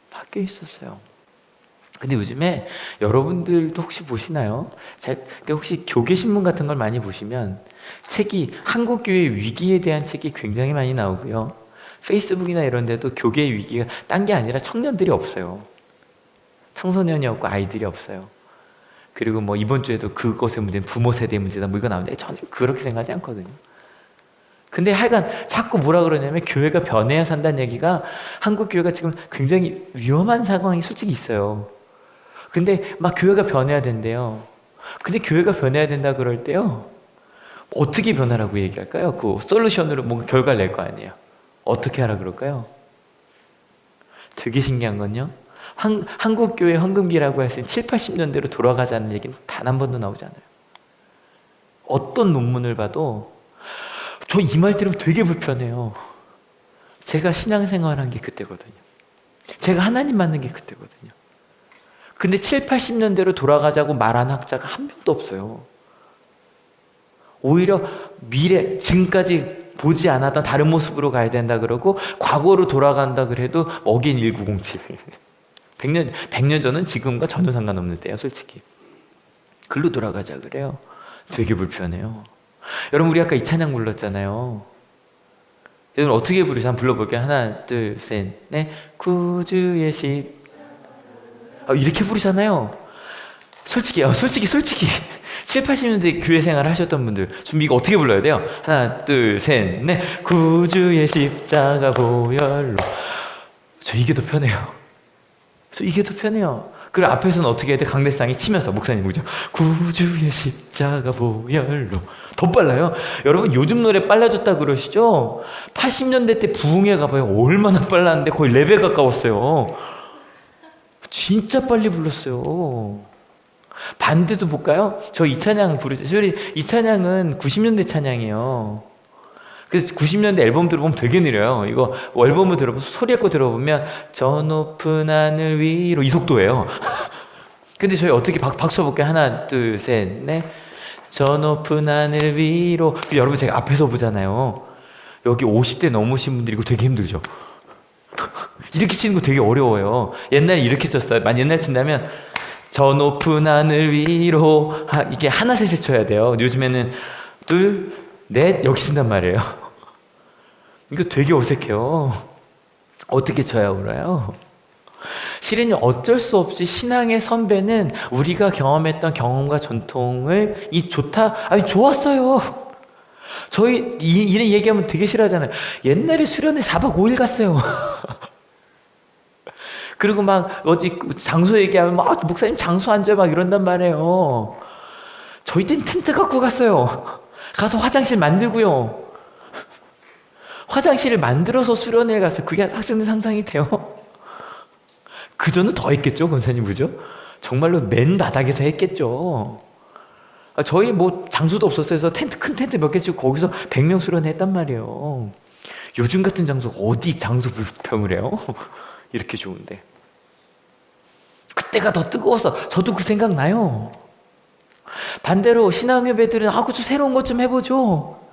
바뀌어 있었어요. 근데 요즘에 여러분들도 혹시 보시나요? 혹시 교계신문 같은 걸 많이 보시면 책이 한국교회 위기에 대한 책이 굉장히 많이 나오고요. 페이스북이나 이런 데도 교계의 위기가 딴 게 아니라 청년들이 없어요. 청소년이 없고 아이들이 없어요. 그리고 뭐 이번 주에도 그것의 문제는 부모 세대 문제다 뭐 이거 나오는데 저는 그렇게 생각하지 않거든요. 근데 하여간 자꾸 뭐라 그러냐면 교회가 변해야 산다는 얘기가 한국 교회가 지금 굉장히 위험한 상황이 솔직히 있어요. 근데 막 교회가 변해야 된대요. 근데 교회가 변해야 된다 그럴 때요. 어떻게 변하라고 얘기할까요? 그 솔루션으로 뭔가 결과를 낼 거 아니에요. 어떻게 하라 그럴까요? 되게 신기한 건요. 한국 교회 헌금기라고 할 수 있는 7, 80년대로 돌아가자는 얘기는 단 한 번도 나오지 않아요. 어떤 논문을 봐도 저 이 말 들으면 되게 불편해요. 제가 신앙생활한 게 그때거든요. 제가 하나님 만난 게 그때거든요. 근데 7, 80년대로 돌아가자고 말한 학자가 한 명도 없어요. 오히려 지금까지 보지 않았던 다른 모습으로 가야 된다 그러고 과거로 돌아간다 그래도 어게인 1907 100년 전은 지금과 전혀 상관없는 때예요. 솔직히 글로 돌아가자 그래요. 되게 불편해요. 여러분 우리 아까 이 찬양 불렀잖아요. 여러분 어떻게 부르죠? 한번 불러볼게요. 하나 둘 셋 넷 구주의 십 이렇게 부르잖아요. 솔직히 7, 80년대 교회 생활 하셨던 분들 준비 이거 어떻게 불러야 돼요? 하나 둘 셋 넷 구주의 십자가 보혈로 저 이게 더 편해요. 그리고 앞에서는 어떻게 해야 돼? 강대상이 치면서 목사님 그죠? 구주의 십자가 보혈로 더 빨라요. 여러분 요즘 노래 빨라졌다 그러시죠? 80년대 때 부흥회 가봐요. 얼마나 빨랐는데 거의 랩에 가까웠어요. 진짜 빨리 불렀어요. 반대도 볼까요? 저 이 찬양 부르죠. 이 찬양은 90년대 찬양이에요. 그래서 90년대 앨범 들어보면 되게 느려요. 이거 앨범을 소리할 거 들어보면 저 높은 하늘 위로 이 속도예요. 근데 저희 어떻게 박수 쳐볼게요. 하나 둘 셋 넷 저 높은 하늘 위로 여러분 제가 앞에서 보잖아요. 여기 50대 넘으신 분들이 이거 되게 힘들죠. 이렇게 치는 거 되게 어려워요. 옛날에 이렇게 쳤어요. 옛날 친다면 저 높은 하늘 위로 이게 하나 셋에 쳐야 돼요. 요즘에는 둘, 넷 여기 친단 말이에요. 이거 되게 어색해요. 어떻게 쳐야 울어요? 실은 어쩔 수 없이 신앙의 선배는 우리가 경험했던 경험과 전통을 좋았어요. 저희 이런 얘기하면 되게 싫어하잖아요. 옛날에 수련회 4박 5일 갔어요. 그리고 막 어디 장소 얘기하면 막 목사님 장소 앉아요 막 이런단 말이에요. 저희 땐 텐트 갖고 갔어요. 가서 화장실 만들고요. 화장실을 만들어서 수련회에 갔어요. 그게 학생들 상상이 돼요? 그전은 더 했겠죠, 권사님, 그죠? 정말로 맨 바닥에서 했겠죠. 저희 뭐 장소도 없었어요. 그래서 큰 텐트 몇 개 치고 거기서 100명 수련회 했단 말이에요. 요즘 같은 장소가 어디 장소 불평을 해요? 이렇게 좋은데. 그때가 더 뜨거워서 저도 그 생각 나요. 반대로 신앙예배들은 그저 새로운 것 좀 해보죠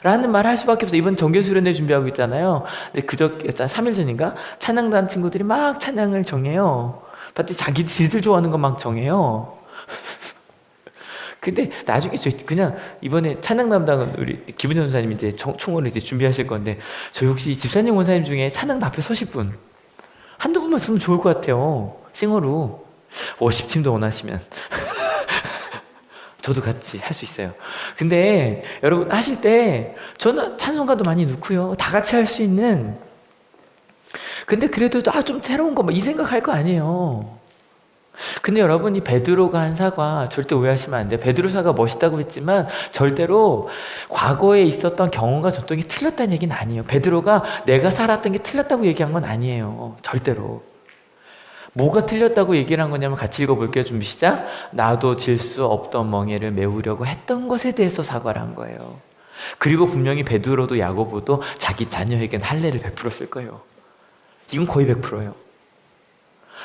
라는 말 할 수밖에 없어요. 이번 정규수련회 준비하고 있잖아요. 근데 3일 전인가 찬양단 친구들이 막 찬양을 정해요. 봤더니 지들 좋아하는 거 막 정해요. 근데 나중에 저 그냥 이번에 찬양 담당은 우리 김은현 원사님이 이제 총으로 이제 준비하실 건데 저 혹시 집사님 원사님 중에 찬양 앞에 서실 분 한두 분만 쓰면 좋을 것 같아요. 싱어로 워십팀도 원하시면 저도 같이 할 수 있어요. 근데 여러분 하실 때 저는 찬송가도 많이 넣고요. 다 같이 할 수 있는. 근데 그래도 좀 새로운 거 이 생각할 거 아니에요. 근데 여러분 이 베드로가 한 사과 절대 오해하시면 안 돼요. 베드로 사가 멋있다고 했지만 절대로 과거에 있었던 경험과 전통이 틀렸다는 얘기는 아니에요. 베드로가 내가 살았던 게 틀렸다고 얘기한 건 아니에요. 절대로. 뭐가 틀렸다고 얘기를 한 거냐면 같이 읽어볼게요. 준비 시작. 나도 질 수 없던 멍에를 메우려고 했던 것에 대해서 사과를 한 거예요. 그리고 분명히 베드로도 야고보도 자기 자녀에겐 할례를 베풀었을 거예요. 이건 거의 100%예요.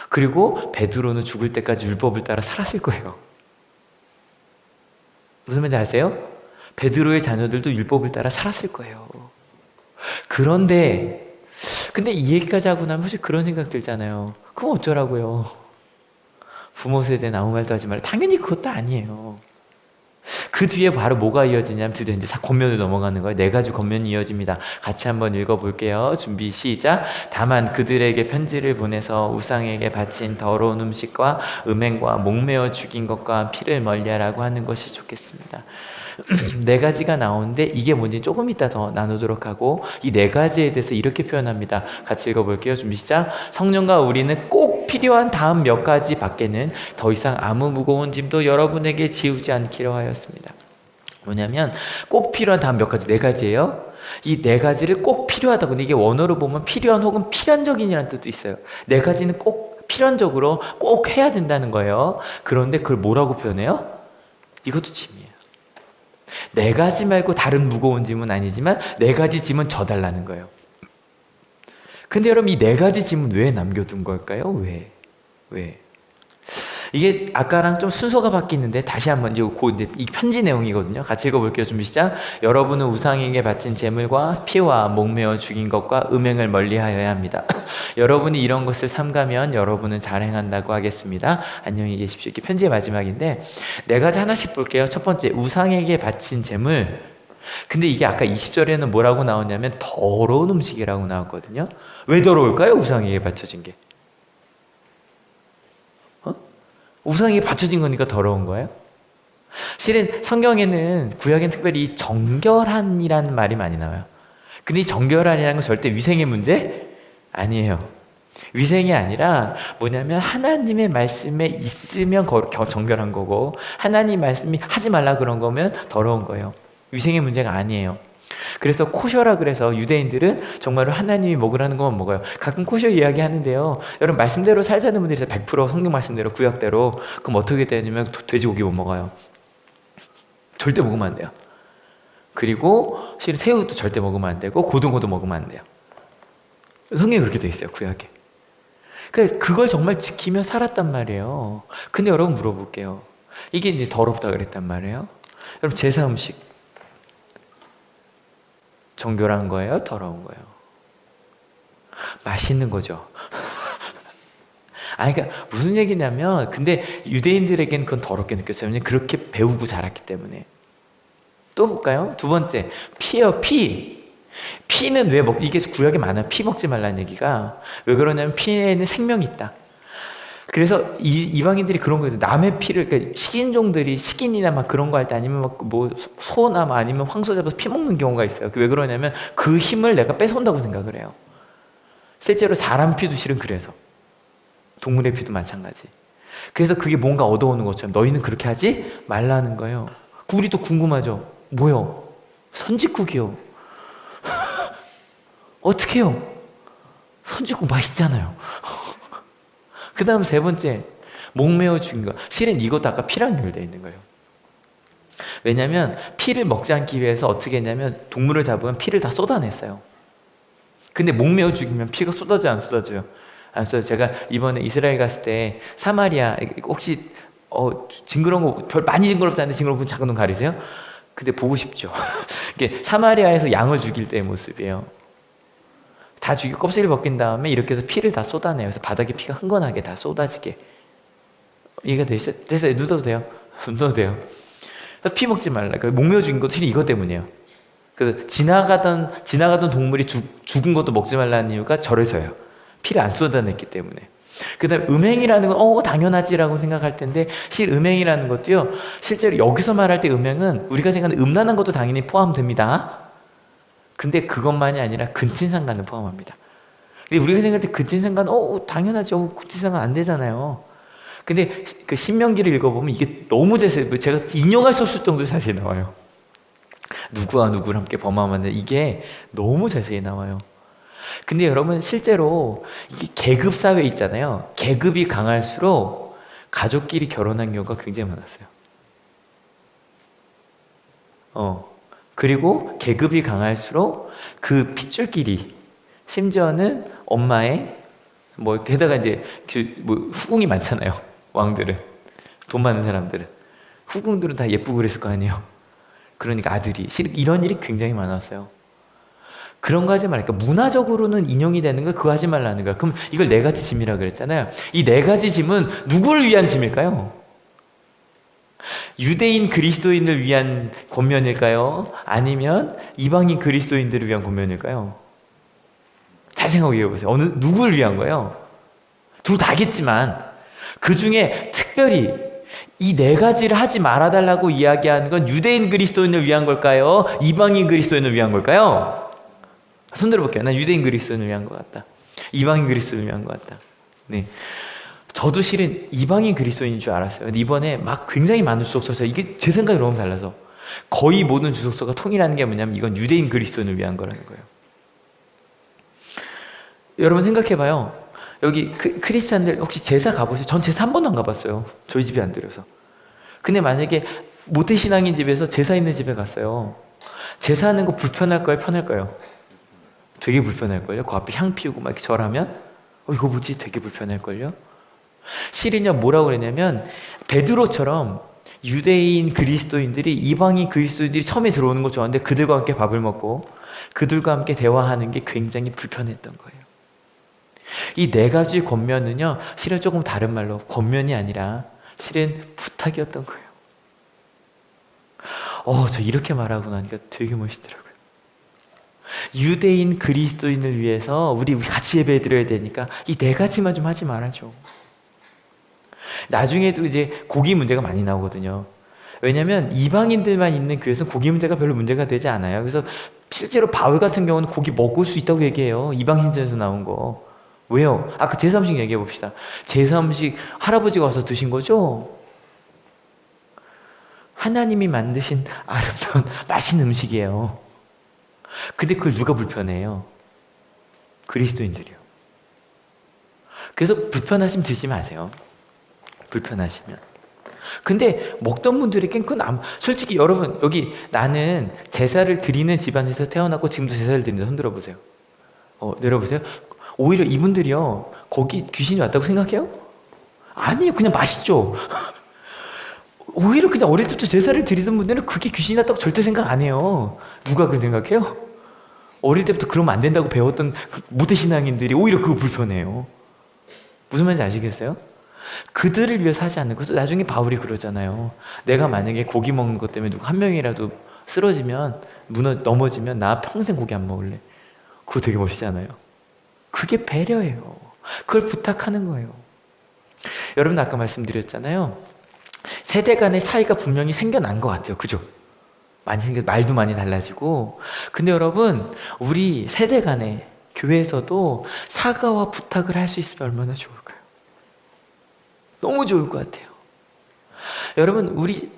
그리고 베드로는 죽을 때까지 율법을 따라 살았을 거예요. 무슨 말인지 아세요? 베드로의 자녀들도 율법을 따라 살았을 거예요. 그런데 근데 이 얘기까지 하고 나면 혹시 그런 생각 들잖아요. 그럼 어쩌라고요? 부모 세대는 아무 말도 하지 말라. 당연히 그것도 아니에요. 그 뒤에 바로 뭐가 이어지냐면 드디어 이제 권면으로 넘어가는 거예요. 4가지 권면이 이어집니다. 같이 한번 읽어볼게요. 준비 시작. 다만 그들에게 편지를 보내서 우상에게 바친 더러운 음식과 음행과 목매어 죽인 것과 피를 멀리하라고 하는 것이 좋겠습니다. 4가지가 나오는데 이게 뭔지 조금 이따 더 나누도록 하고 이 4가지에 대해서 이렇게 표현합니다. 같이 읽어볼게요. 준비 시작. 성령과 우리는 꼭 필요한 다음 몇 가지 밖에는 더 이상 아무 무거운 짐도 여러분에게 지우지 않기로 하였습니다. 뭐냐면 꼭 필요한 다음 몇 가지 4가지예요. 이 4가지를 꼭 필요하다고. 근데 이게 원어로 보면 필요한 혹은 필연적인이라는 뜻도 있어요. 4가지는 꼭 필연적으로 꼭 해야 된다는 거예요. 그런데 그걸 뭐라고 표현해요? 이것도 짐이에요. 4가지 말고 다른 무거운 짐은 아니지만 4가지 짐은 져달라는 거예요. 근데 여러분 이 4가지 짐은 왜 남겨둔 걸까요? 왜? 이게 아까랑 좀 순서가 바뀌는데 다시 한번 이제 이 편지 내용이거든요. 같이 읽어볼게요. 준비 시작. 여러분은 우상에게 바친 제물과 피와 목매어 죽인 것과 음행을 멀리하여야 합니다. 여러분이 이런 것을 삼가면 여러분은 잘 행한다고 하겠습니다. 안녕히 계십시오. 이게 편지의 마지막인데 4가지 하나씩 볼게요. 첫 번째, 우상에게 바친 제물. 근데 이게 아까 20절에는 뭐라고 나오냐면 더러운 음식이라고 나왔거든요. 왜 더러울까요? 우상에게 바쳐진 게. 우상에게 바쳐진 거니까 더러운 거예요? 실은 성경에는 구약엔 특별히 정결한이라는 말이 많이 나와요. 근데 이 정결한이라는 건 절대 위생의 문제 아니에요. 위생이 아니라 뭐냐면 하나님의 말씀에 있으면 정결한 거고 하나님 말씀이 하지 말라 그런 거면 더러운 거예요. 위생의 문제가 아니에요. 그래서 코셔라 그래서 유대인들은 정말로 하나님이 먹으라는 것만 먹어요. 가끔 코셔 이야기 하는데요. 여러분 말씀대로 살자는 분들이 100% 성경 말씀대로 구약대로 그럼 어떻게 되냐면 돼지고기 못 먹어요. 절대 먹으면 안 돼요. 그리고 실은 새우도 절대 먹으면 안 되고 고등어도 먹으면 안 돼요. 성경이 그렇게 돼 있어요. 구약에. 그걸 정말 지키며 살았단 말이에요. 근데 여러분 물어볼게요. 이게 이제 더럽다 그랬단 말이에요. 여러분 제사 음식 정결한 거예요? 더러운 거예요? 맛있는 거죠. 그러니까 무슨 얘기냐면 근데 유대인들에게는 그건 더럽게 느꼈어요. 왜냐면 그렇게 배우고 자랐기 때문에. 또 볼까요? 2번째, 피예요. 피는 왜 이게 구약에 많아요. 피 먹지 말라는 얘기가. 왜 그러냐면 피에는 생명이 있다. 그래서 이방인들이 그런 거예요. 남의 피를, 그러니까 식인종들이 식인이나 막 그런 거 할 때 아니면 뭐 소나 아니면 황소 잡아서 피 먹는 경우가 있어요. 왜 그러냐면 그 힘을 내가 뺏어온다고 생각을 해요. 실제로 사람 피도 실은 그래서. 동물의 피도 마찬가지. 그래서 그게 뭔가 얻어오는 것처럼 너희는 그렇게 하지 말라는 거예요. 우리도 궁금하죠? 뭐요? 선짓국이요. 어떻게 해요? 선짓국 맛있잖아요. 그 다음 3번째, 목매어 죽인 거. 실은 이것도 아까 피랑 연결되어 있는 거예요. 왜냐하면 피를 먹지 않기 위해서 어떻게 했냐면 동물을 잡으면 피를 다 쏟아냈어요. 근데 목매어 죽이면 피가 쏟아져요? 안 쏟아져요? 안 쏟아져요. 제가 이번에 이스라엘 갔을 때 사마리아 혹시 징그러운 거 별 많이 징그럽지 않은데 징그러운 분 작은 눈 가리세요? 근데 보고 싶죠. 이게 사마리아에서 양을 죽일 때의 모습이에요. 다 죽이고 껍질을 벗긴 다음에 이렇게 해서 피를 다 쏟아내요. 그래서 바닥에 피가 흥건하게 다 쏟아지게. 이해가 됐어요? 눈 떠도 돼요? 눈 떠도 돼요? 피 먹지 말라. 그러니까 목매어 죽인 것도 실은 이것 때문이에요. 그래서 지나가던 동물이 죽은 것도 먹지 말라는 이유가 저래서요. 피를 안 쏟아냈기 때문에. 그 다음에 음행이라는 건 당연하지라고 생각할 텐데 음행이라는 것도요, 실제로 여기서 말할 때 음행은 우리가 생각하는 음란한 것도 당연히 포함됩니다. 근데 그것만이 아니라 근친상간을 포함합니다. 근데 우리가 생각할 때 근친상간 당연하죠. 근친상간 안 되잖아요. 근데 그 신명기를 읽어보면 이게 너무 자세히, 제가 인용할 수 없을 정도로 자세히 나와요. 누구와 누구를 함께 범하면 이게 너무 자세히 나와요. 근데 여러분 실제로 이게 계급 사회 있잖아요. 계급이 강할수록 가족끼리 결혼한 경우가 굉장히 많았어요. 그리고 계급이 강할수록 그 핏줄끼리, 심지어는 엄마의 게다가 이제 후궁이 많잖아요. 왕들은, 돈 많은 사람들은, 후궁들은 다 예쁘고 그랬을 거 아니에요. 그러니까 아들이, 이런 일이 굉장히 많았어요. 그런 거 하지 말까. 문화적으로는 인용이 되는 거 그거 하지 말라는 거야. 그럼 이걸 네 가지 짐이라 그랬잖아요. 이 네 가지 짐은 누구를 위한 짐일까요? 유대인 그리스도인을 위한 권면일까요? 아니면 이방인 그리스도인들을 위한 권면일까요? 잘 생각해 보세요. 누구를 위한 거예요? 둘 다겠지만 그 중에 특별히 이 네 가지를 하지 말아달라고 이야기하는 건 유대인 그리스도인을 위한 걸까요? 이방인 그리스도인을 위한 걸까요? 손 들어볼게요. 난 유대인 그리스도인을 위한 것 같다. 이방인 그리스도인을 위한 것 같다. 네. 저도 실은 이방인 그리스도인인 줄 알았어요. 근데 이번에 막 굉장히 많은 주석서가, 이게 제 생각이 너무 달라서 거의 모든 주석서가 통일하는 게 뭐냐면 이건 유대인 그리스도인을 위한 거라는 거예요. 여러분 생각해봐요. 여기 크리스찬들 혹시 제사 가보세요? 전 제사 한 번도 안 가봤어요. 저희 집에 안 들여서. 근데 만약에 모태신앙인 집에서 제사 있는 집에 갔어요. 제사하는 거 불편할까요? 편할까요? 되게 불편할걸요? 그 앞에 향 피우고 막 이렇게 절하면 이거 뭐지? 되게 불편할걸요? 실은요 뭐라고 그랬냐면 베드로처럼 유대인 그리스도인들이 이방인 그리스도인들이 처음에 들어오는 거 좋아하는데 그들과 함께 밥을 먹고 그들과 함께 대화하는 게 굉장히 불편했던 거예요. 이 네 가지 권면은요 실은 조금 다른 말로 권면이 아니라 실은 부탁이었던 거예요. 저 이렇게 말하고 나니까 되게 멋있더라고요. 유대인 그리스도인을 위해서 우리 같이 예배 드려야 되니까 이 네 가지만 좀 하지 말아줘. 나중에도 이제 고기 문제가 많이 나오거든요. 왜냐하면 이방인들만 있는 교회에서는 고기 문제가 별로 문제가 되지 않아요. 그래서 실제로 바울 같은 경우는 고기 먹을 수 있다고 얘기해요. 이방인전에서 나온 거. 왜요? 아까 제사 음식 얘기해 봅시다. 제사 음식 할아버지가 와서 드신 거죠? 하나님이 만드신 아름다운 맛있는 음식이에요. 근데 그걸 누가 불편해요? 그리스도인들이요. 그래서 불편하시면 드시지 마세요. 불편하시면. 근데 먹던 분들에겐 그건 솔직히 여러분 여기 나는 제사를 드리는 집안에서 태어났고 지금도 제사를 드린다. 손 들어보세요. 내려보세요. 오히려 이분들이요 거기 귀신이 왔다고 생각해요? 아니에요. 그냥 맛있죠. 오히려 그냥 어릴 때부터 제사를 드리던 분들은 그게 귀신이 왔다고 절대 생각 안 해요. 누가 그 생각해요? 어릴 때부터 그러면 안 된다고 배웠던 모태신앙인들이 오히려 그거 불편해요. 무슨 말인지 아시겠어요? 그들을 위해서 하지 않는 거죠. 나중에 바울이 그러잖아요. 내가 만약에 고기 먹는 것 때문에 누가 한 명이라도 쓰러지면 넘어지면 나 평생 고기 안 먹을래. 그거 되게 멋있잖아요. 그게 배려예요. 그걸 부탁하는 거예요. 여러분 아까 말씀드렸잖아요. 세대 간의 사이가 분명히 생겨난 것 같아요. 그죠? 말도 많이 달라지고. 근데 여러분 우리 세대 간에 교회에서도 사과와 부탁을 할 수 있으면 얼마나 좋을까요? 너무 좋을 것 같아요. 여러분 우리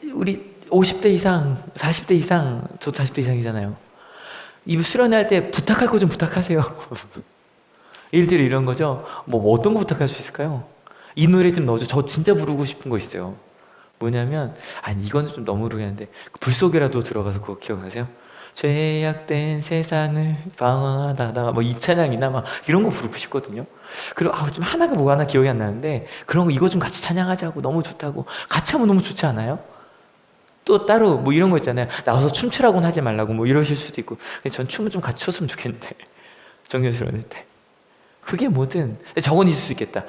50대 이상 40대 이상 저도 40대 이상이잖아요. 이 수련회 할 때 부탁할 거 좀 부탁하세요. 예를 들어 이런 거죠. 뭐 어떤 거 부탁할 수 있을까요? 이 노래 좀 넣어줘. 저 진짜 부르고 싶은 거 있어요. 뭐냐면 이거는 좀 너무 모르겠는데 불 속에라도 들어가서 그거 기억하세요? 죄악된 세상을 방황하다가 뭐 이 찬양이나 막 이런 거 부르고 싶거든요. 그리고 좀 하나가 뭐 하나 기억이 안 나는데 그런 거 이거 좀 같이 찬양하자고 너무 좋다고 같이 하면 너무 좋지 않아요? 또 따로 뭐 이런 거 있잖아요. 나와서 춤추라고는 하지 말라고 뭐 이러실 수도 있고 전 춤은 좀 같이 췄으면 좋겠는데 정교수련회 때 그게 뭐든. 저건 있을 수 있겠다.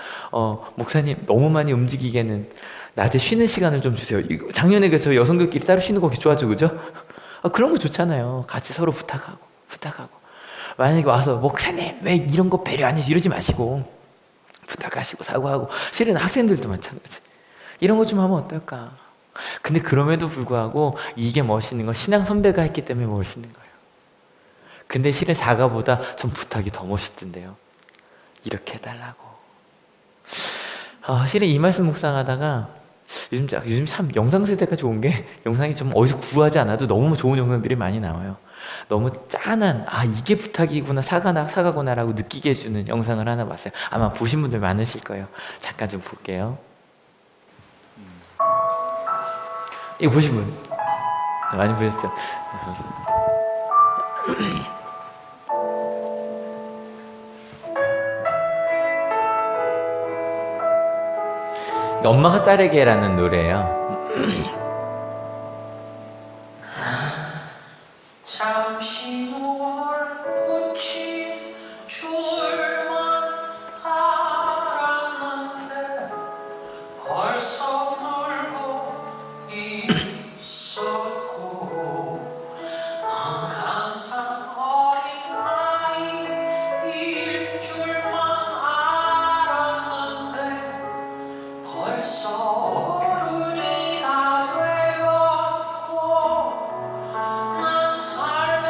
목사님 너무 많이 움직이게는 낮에 쉬는 시간을 좀 주세요. 작년에 저 여성들끼리 따로 쉬는 거 좋아하죠, 그죠? 그런 거 좋잖아요. 같이 서로 부탁하고. 만약에 와서 목사님 왜 이런 거 배려 안 해주지 이러지 마시고 부탁하시고 사과하고. 실은 학생들도 마찬가지. 이런 거 좀 하면 어떨까? 근데 그럼에도 불구하고 이게 멋있는 건 신앙 선배가 했기 때문에 멋있는 거예요. 근데 실은 사과보다 좀 부탁이 더 멋있던데요. 이렇게 해달라고. 실은 이 말씀 묵상하다가 요즘 참 영상 세대가 좋은 게 영상이 좀 어디서 구하지 않아도 너무 좋은 영상들이 많이 나와요. 너무 짠한 이게 부탁이구나 사과구나라고 느끼게 해주는 영상을 하나 봤어요. 아마 보신 분들 많으실 거예요. 잠깐 좀 볼게요. 이거 보신 분 많이 보셨죠? 엄마가 딸에게라는 노래예요. 잠시 뭘 붙인 줄만 알았는데 벌써 놀고 있었고 넌 항상 어린 아이일 줄만 알았는데 벌써 어른이 다 되었고 난 삶에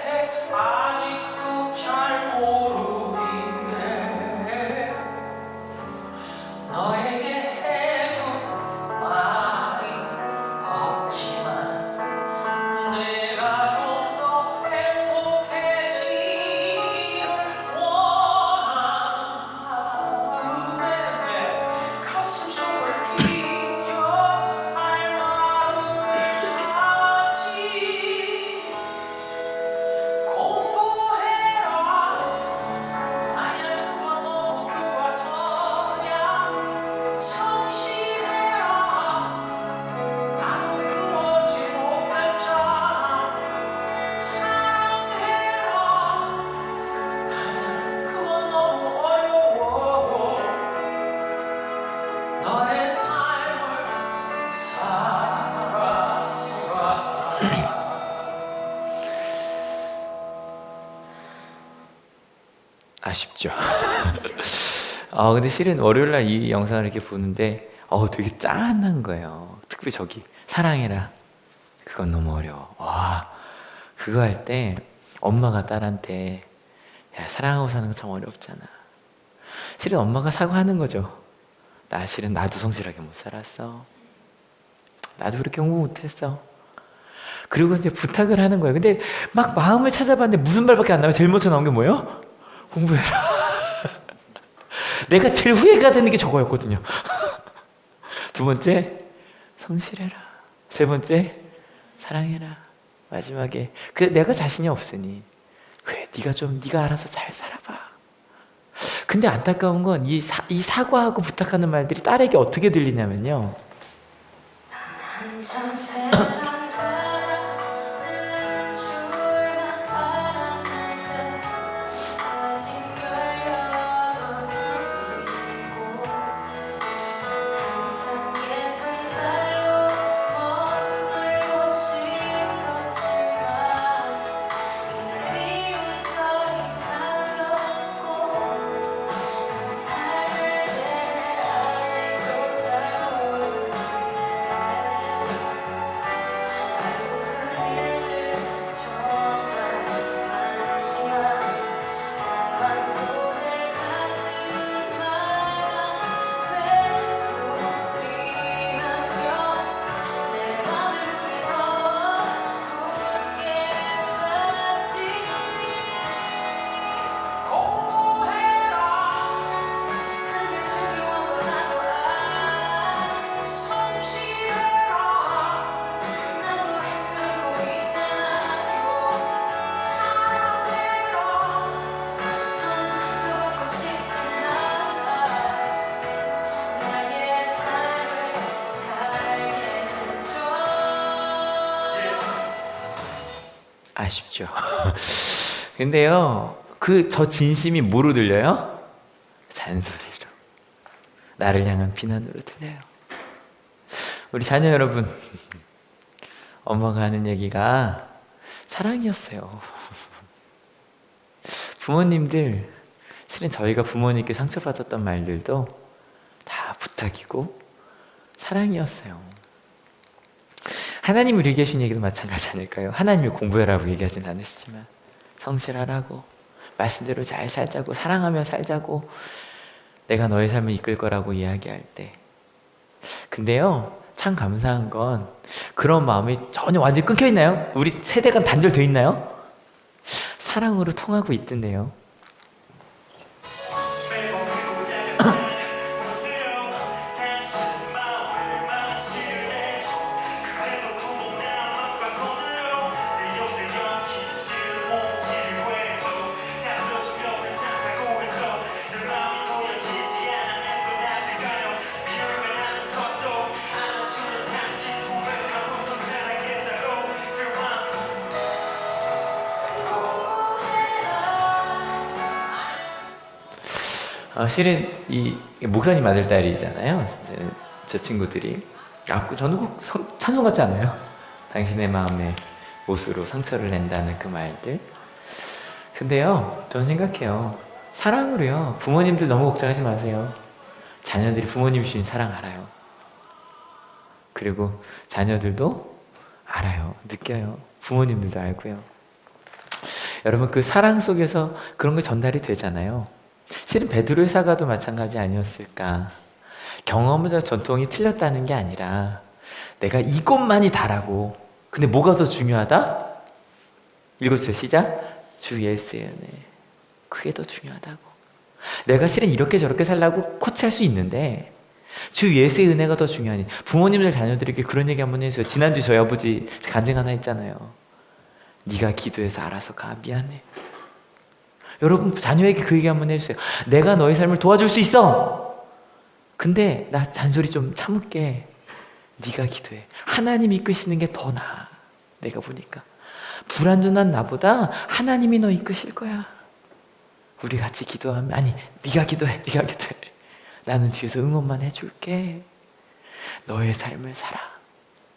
대해 아직도 잘 모르기에 너에게 해준 말이 없지만 내가 좀 더 행복해지길 원하는 마음에 내 가슴 속을 뒤져 할 말을 찾지 공부해라 아니야 그건 너무 교과서야 성실해라 나도 그러지 못했잖아 사랑해라 그건 너무 어려워 너의 삶을 살아라 아쉽죠. 근데 실은 월요일날 이 영상을 이렇게 보는데 되게 짠한 거예요. 특히 저기 사랑해라 그건 너무 어려워. 그거 할 때 엄마가 딸한테 야 사랑하고 사는 거 참 어렵잖아. 실은 엄마가 사과하는 거죠. 실은 나도 성실하게 못 살았어. 나도 그렇게 공부 못했어. 그리고 이제 부탁을 하는 거예요. 근데 막 마음을 찾아봤는데 무슨 말밖에 안 나와요. 제일 먼저 나온 게 뭐예요? 공부해라. 내가 제일 후회가 되는 게 저거였거든요. 두 번째, 성실해라. 세 번째, 사랑해라. 마지막에 내가 자신이 없으니 그래 네가 알아서 잘 살아봐. 근데 안타까운 건 이 사과하고 부탁하는 말들이 딸에게 어떻게 들리냐면요. 한참 세상 살아는 줄만 알았는데 아직 18이고 항상 예쁜 날로 머물고 싶었지만 그날 미운 별이 바뀌었고 그 삶에 대해 아직도 잘 모르기에 그 일들 정말 많지만 엄만 오늘 같은 말안 되돌이하며 내 맘을 무게 더 굳게 받지 공부해라 그게 중요한 걸 나도 알아 성실해라 나도 애쓰고 있잖아요 사랑해라 더는 상처받고 싶진 않아 나의 삶을 살게 해줘 아쉽죠. 근데요, 저 진심이 뭐로 들려요? 잔소리로. 나를 향한 비난으로 들려요. 우리 자녀 여러분, 엄마가 하는 얘기가 사랑이었어요. 부모님들, 실은 저희가 부모님께 상처받았던 말들도 다 부탁이고 사랑이었어요. 하나님 우리에게 하신 얘기도 마찬가지 아닐까요? 하나님을 공부해라고 얘기하진 않았지만 성실하라고, 말씀대로 잘 살자고, 사랑하며 살자고, 내가 너의 삶을 이끌 거라고 이야기할 때. 근데요, 참 감사한 건 그런 마음이 전혀 완전히 끊겨 있나요? 우리 세대가 단절돼 있나요? 사랑으로 통하고 있던데요. 실은 이 목사님 아들 딸이잖아요. 저 친구들이. 저는 꼭 찬송 같지 않아요? 당신의 마음에 못으로 상처를 낸다는 그 말들. 근데요, 저는 생각해요. 사랑으로요. 부모님들 너무 걱정하지 마세요. 자녀들이 부모님 주신 사랑 알아요. 그리고 자녀들도 알아요. 느껴요. 부모님들도 알고요. 여러분, 그 사랑 속에서 그런 게 전달이 되잖아요. 실은 베드로의 사과도 마찬가지 아니었을까. 경험과 전통이 틀렸다는 게 아니라 내가 이것만이 다라고. 근데 뭐가 더 중요하다? 읽어주세요. 시작. 주 예수의 은혜. 그게 더 중요하다고. 내가 실은 이렇게 저렇게 살라고 코치할 수 있는데 주 예수의 은혜가 더 중요하니. 부모님들 자녀들에게 그런 얘기 한번 해주세요. 지난주에 저희 아버지 간증 하나 했잖아요. 네가 기도해서 알아서 가. 미안해. 여러분 자녀에게 그 얘기 한번 해주세요. 내가 너의 삶을 도와줄 수 있어. 근데 나 잔소리 좀 참을게. 네가 기도해. 하나님이 이끄시는 게 더 나아. 내가 보니까 불완전한 나보다 하나님이 너 이끄실 거야. 우리 같이 기도하면, 아니 네가 기도해. 네가 기도해. 나는 뒤에서 응원만 해줄게. 너의 삶을 살아.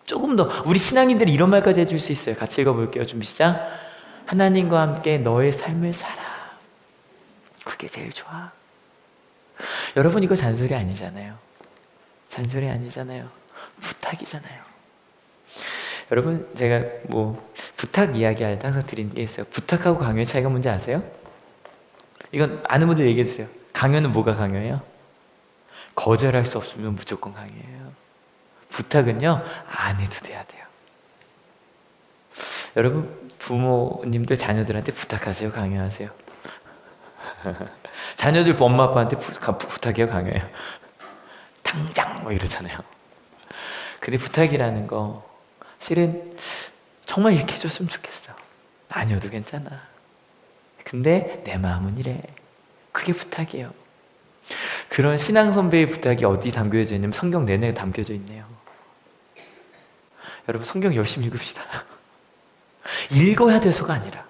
조금 더 우리 신앙인들이 이런 말까지 해줄 수 있어요. 같이 읽어볼게요. 준비 시작. 하나님과 함께 너의 삶을 살아. 그게 제일 좋아. 여러분 이거 잔소리 아니잖아요. 잔소리 아니잖아요. 부탁이잖아요. 여러분 제가 부탁 이야기할 때 항상 드리는 게 있어요. 부탁하고 강요의 차이가 뭔지 아세요? 이건 아는 분들 얘기해 주세요. 강요는 뭐가 강요예요? 거절할 수 없으면 무조건 강요예요. 부탁은요 안 해도 돼야 돼요. 여러분 부모님들 자녀들한테 부탁하세요? 강요하세요? 자녀들 엄마 아빠한테 부탁해요? 강요해요? 당장 이러잖아요. 근데 부탁이라는 거 실은 정말 이렇게 해줬으면 좋겠어. 아니어도 괜찮아. 근데 내 마음은 이래. 그게 부탁이에요. 그런 신앙 선배의 부탁이 어디 담겨져 있냐면 성경 내내 담겨져 있네요. 여러분 성경 열심히 읽읍시다. 읽어야 돼서가 아니라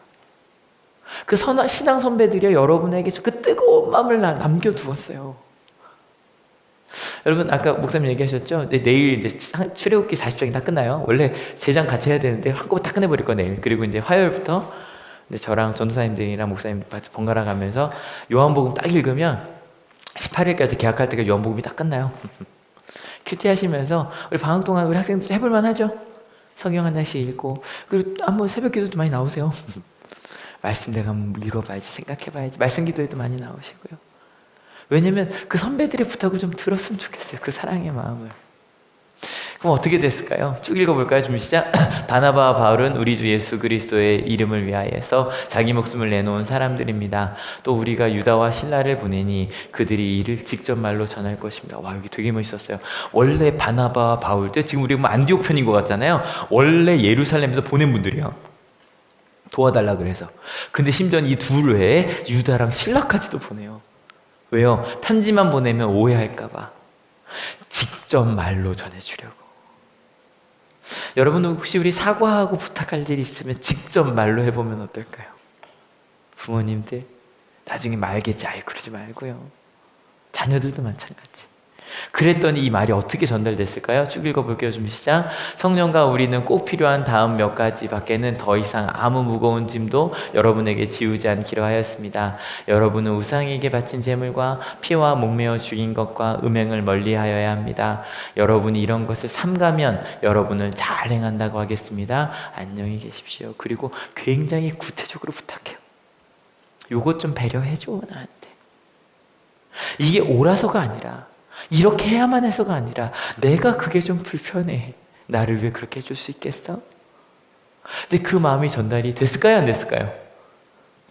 그 신앙 선배들이 여러분에게 그 뜨거운 마음을 남겨두었어요. 여러분 아까 목사님 얘기하셨죠? 내일 이제 출애굽기 40장이 다 끝나요. 원래 3장 같이 해야 되는데 한꺼번에 다 끝내버릴 거예요 내일. 그리고 이제 화요일부터 이제 저랑 전도사님들이랑 목사님 번갈아 가면서 요한복음 딱 읽으면 18일까지 개학할 때가 요한복음이 딱 끝나요. 큐티 하시면서 우리 방학 동안 우리 학생들 해볼만 하죠? 성경 하나씩 읽고 그리고 한번 새벽 기도도 많이 나오세요. 말씀 내가 한번 읽어봐야지, 생각해봐야지. 말씀 기도에도 많이 나오시고요. 왜냐면 그 선배들의 부탁을 좀 들었으면 좋겠어요. 그 사랑의 마음을. 그럼 어떻게 됐을까요? 쭉 읽어볼까요? 준비 시작. 바나바와 바울은 우리 주 예수 그리스도의 이름을 위하여서 자기 목숨을 내놓은 사람들입니다. 또 우리가 유다와 신라를 보내니 그들이 이를 직접 말로 전할 것입니다. 와 여기 되게 멋있었어요. 원래 바나바와 바울 때 지금 우리 안디옥 편인 것 같잖아요. 원래 예루살렘에서 보낸 분들이요. 도와달라 그래서. 근데 심지어 이 둘 외에 유다랑 신라까지도 보내요. 왜요? 편지만 보내면 오해할까봐 직접 말로 전해주려고. 여러분 혹시 우리 사과하고 부탁할 일이 있으면 직접 말로 해보면 어떨까요? 부모님들 나중에 말겠지. 아이 그러지 말고요. 자녀들도 마찬가지. 그랬더니 이 말이 어떻게 전달됐을까요? 쭉 읽어볼게요. 좀 시작. 성령과 우리는 꼭 필요한 다음 몇 가지 밖에는 더 이상 아무 무거운 짐도 여러분에게 지우지 않기로 하였습니다. 여러분은 우상에게 바친 제물과 피와 목매어 죽인 것과 음행을 멀리하여야 합니다. 여러분이 이런 것을 삼가면 여러분을 잘 행한다고 하겠습니다. 안녕히 계십시오. 그리고 굉장히 구체적으로 부탁해요. 요것 좀 배려해줘 나한테. 이게 옳아서가 아니라 이렇게 해야만 해서가 아니라 내가 그게 좀 불편해. 나를 위해 그렇게 해줄 수 있겠어? 근데 그 마음이 전달이 됐을까요? 안 됐을까요?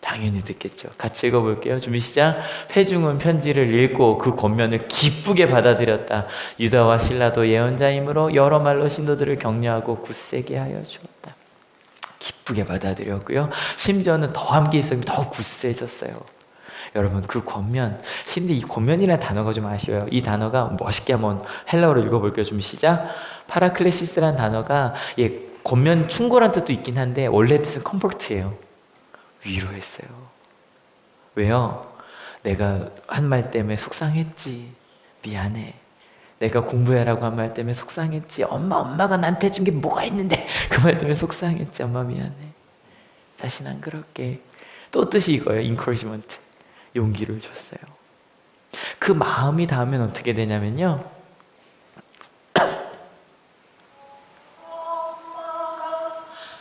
당연히 됐겠죠. 같이 읽어볼게요. 준비 시작. 회중은 편지를 읽고 그 권면을 기쁘게 받아들였다. 유다와 실라도 예언자이므로 여러 말로 신도들을 격려하고 굳세게 하여 주었다. 기쁘게 받아들였고요. 심지어는 더 함께 있으면 더 굳세졌어요. 여러분 그 권면, 근데 이 권면이라는 단어가 좀 아쉬워요. 이 단어가 멋있게 한번 헬라어로 읽어볼게요. 좀 시작. 파라클레시스라는 단어가 권면 충고란 뜻도 있긴 한데 원래 뜻은 컴포트예요. 위로했어요. 왜요? 내가 한 말 때문에 속상했지. 미안해. 내가 공부해라고 한 말 때문에 속상했지. 엄마가 나한테 준 게 뭐가 있는데 그 말 때문에 속상했지. 엄마 미안해. 다신 안 그럴게. 또 뜻이 이거예요. encouragement. 용기를 줬어요. 그 마음이 닿으면 어떻게 되냐면요.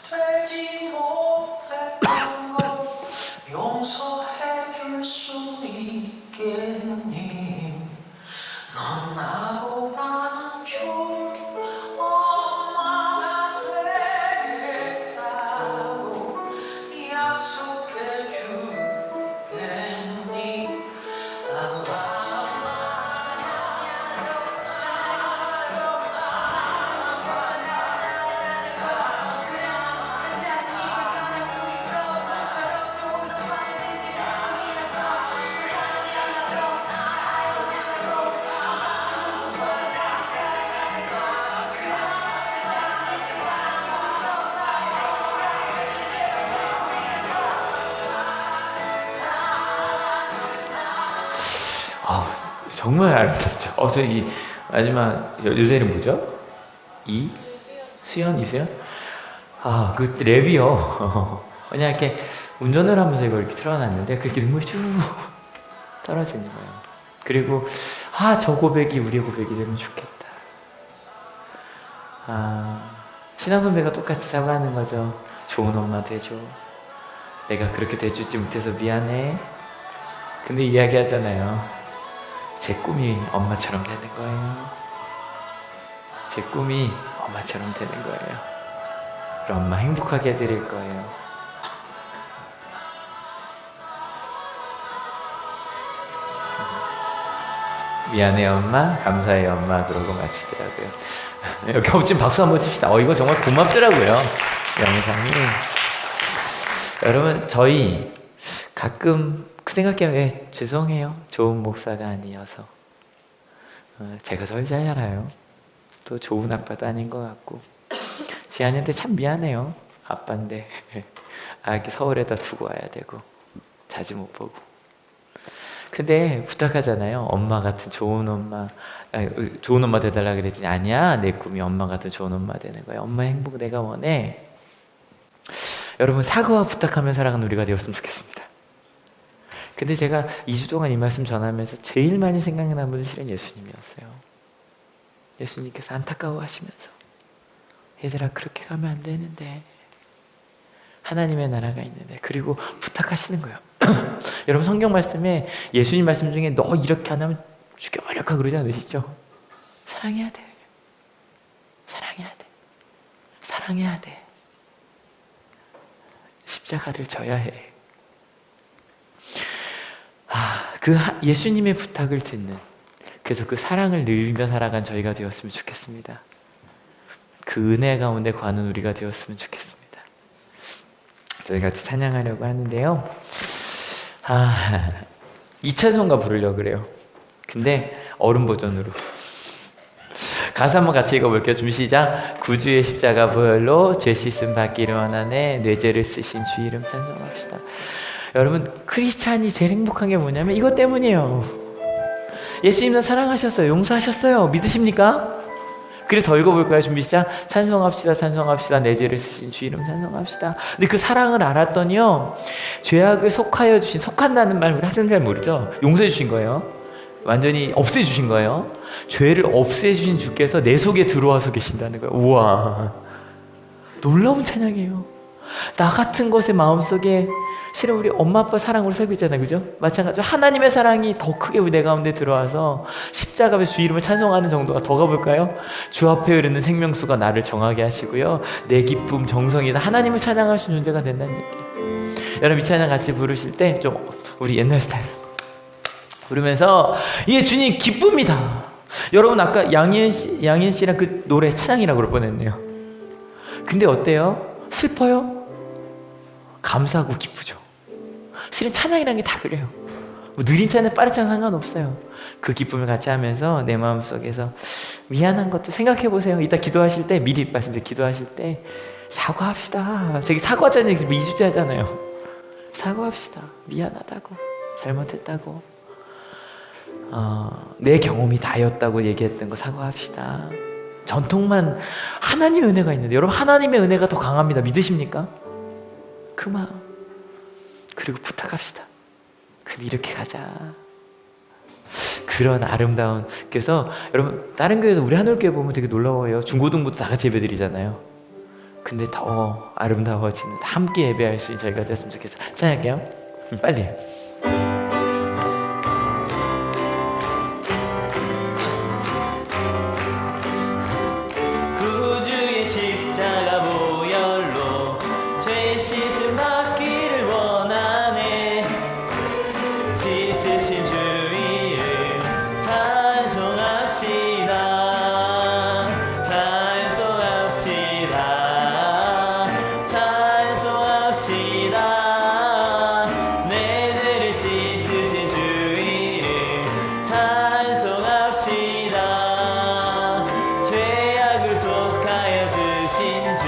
되지 못했던 걸 용서해 줄 수 있겠니? 넌 나보다는 좋은 엄마가 되겠다고 약속해 주겠니? 정말 아름답죠. 저기 마지막 여자 이름 뭐죠? 이수연? 그 랩이요. 그냥 이렇게 운전을 하면서 이걸 이렇게 틀어놨는데 그렇게 눈물이 쭉 떨어지는 거예요. 그리고 저 고백이 우리의 고백이 되면 좋겠다. 신앙 선배가 똑같이 사과하는 거죠. 좋은 엄마 돼줘. 내가 그렇게 돼주지 못해서 미안해. 근데 이야기하잖아요. 제 꿈이 엄마처럼 되는 거예요. 제 꿈이 엄마처럼 되는 거예요. 그럼 엄마 행복하게 해드릴 거예요. 미안해 엄마, 감사해 엄마 그러고 마치더라고요. 여기 엎친 박수 한번 칩시다. 이거 정말 고맙더라고요. 영상이. 여러분 저희 가끔 그 생각해요. 죄송해요. 좋은 목사가 아니어서. 제가 제일 잘 알아요. 또 좋은 아빠도 아닌 것 같고. 지한이한테 참 미안해요. 아빠인데 이렇게 서울에다 두고 와야 되고 자주 못 보고. 근데 부탁하잖아요. 엄마 같은 좋은 엄마, 좋은 엄마 돼달라 그랬더니 아니야. 내 꿈이 엄마 같은 좋은 엄마 되는 거야. 엄마 행복 내가 원해. 여러분 사과와 부탁하며 살아가는 우리가 되었으면 좋겠습니다. 근데 제가 2주 동안 이 말씀 전하면서 제일 많이 생각나는 분은 실은 예수님이었어요. 예수님께서 안타까워하시면서 얘들아 그렇게 가면 안 되는데 하나님의 나라가 있는데 그리고 부탁하시는 거예요. 여러분 성경 말씀에 예수님 말씀 중에 너 이렇게 안 하면 죽여버릴까 그러지 않으시죠? 사랑해야 돼. 사랑해야 돼. 사랑해야 돼. 십자가를 져야 해. 그 예수님의 부탁을 듣는, 그래서 그 사랑을 늘리며 살아간 저희가 되었으면 좋겠습니다. 그 은혜 가운데 거하는 우리가 되었으면 좋겠습니다. 저희 같이 찬양하려고 하는데요. 2찬송가 부르려고 그래요. 근데 어른 버전으로. 가사 한번 같이 읽어볼게요. 준비 시작. 구주의 십자가 보혈로 죄 씻음 받기를 원하네. 뇌죄를 쓰신 주 이름 찬송합시다. 여러분 크리스찬이 제일 행복한 게 뭐냐면 이것 때문이에요. 예수님은 사랑하셨어요. 용서하셨어요. 믿으십니까? 그래 더 읽어볼까요? 준비 시작. 찬송합시다 찬송합시다 내 죄를 쓰신 주 이름 찬송합시다. 근데 그 사랑을 알았더니요 죄악을 속하여 주신, 속한다는 말 우리 학생들 잘 모르죠? 용서해 주신 거예요. 완전히 없애 주신 거예요. 죄를 없애 주신 주께서 내 속에 들어와서 계신다는 거예요. 우와, 놀라운 찬양이에요. 나 같은 것의 마음속에 실은 우리 엄마 아빠 사랑으로 살고 있잖아요. 그죠? 마찬가지로 하나님의 사랑이 더 크게 우리 내 가운데 들어와서 십자가 앞에 주 이름을 찬송하는 정도가 더 가볼까요? 주 앞에 흐르는 생명수가 나를 정하게 하시고요 내 기쁨 정성이다 하나님을 찬양하신 존재가 된다는 얘기예요. 여러분 이 찬양 같이 부르실 때 좀 우리 옛날 스타일 부르면서 예 주님 기쁩니다. 여러분 아까 양희은 씨랑 그 노래 찬양이라고 그럴 뻔했네요. 근데 어때요? 슬퍼요? 감사하고 기쁘죠. 실은 찬양이라는 게 다 그래요. 뭐 느린 찬양 빠른 찬양 상관없어요. 그 기쁨을 같이 하면서 내 마음속에서 미안한 것도 생각해 보세요. 이따 기도하실 때 미리 말씀드려 기도하실 때 사과합시다. 저기 사과하자는 얘기 2주째 하잖아요. 사과합시다. 미안하다고 잘못했다고 내 경험이 다였다고 얘기했던 거 사과합시다. 전통만 하나님의 은혜가 있는데 여러분 하나님의 은혜가 더 강합니다. 믿으십니까? 그 마음 그리고 부탁합시다. 근데 이렇게 가자. 그런 아름다운. 그래서 여러분 다른 교회에서 우리 한올교회 보면 되게 놀라워요. 중고등부터 다 같이 예배드리잖아요. 근데 더 아름다워지는 함께 예배할 수 있는 저희가 됐으면 좋겠어요. 찬양할게요. 빨리. 구주의 십자가 보혈로 죄 씻음 받기를 원하네. 씻으신 주 이름 찬송합시다. 찬송합시다. 찬송합시다. 내 죄를 씻으신 주 이름 찬송합시다. 죄악을 속하여 주신 주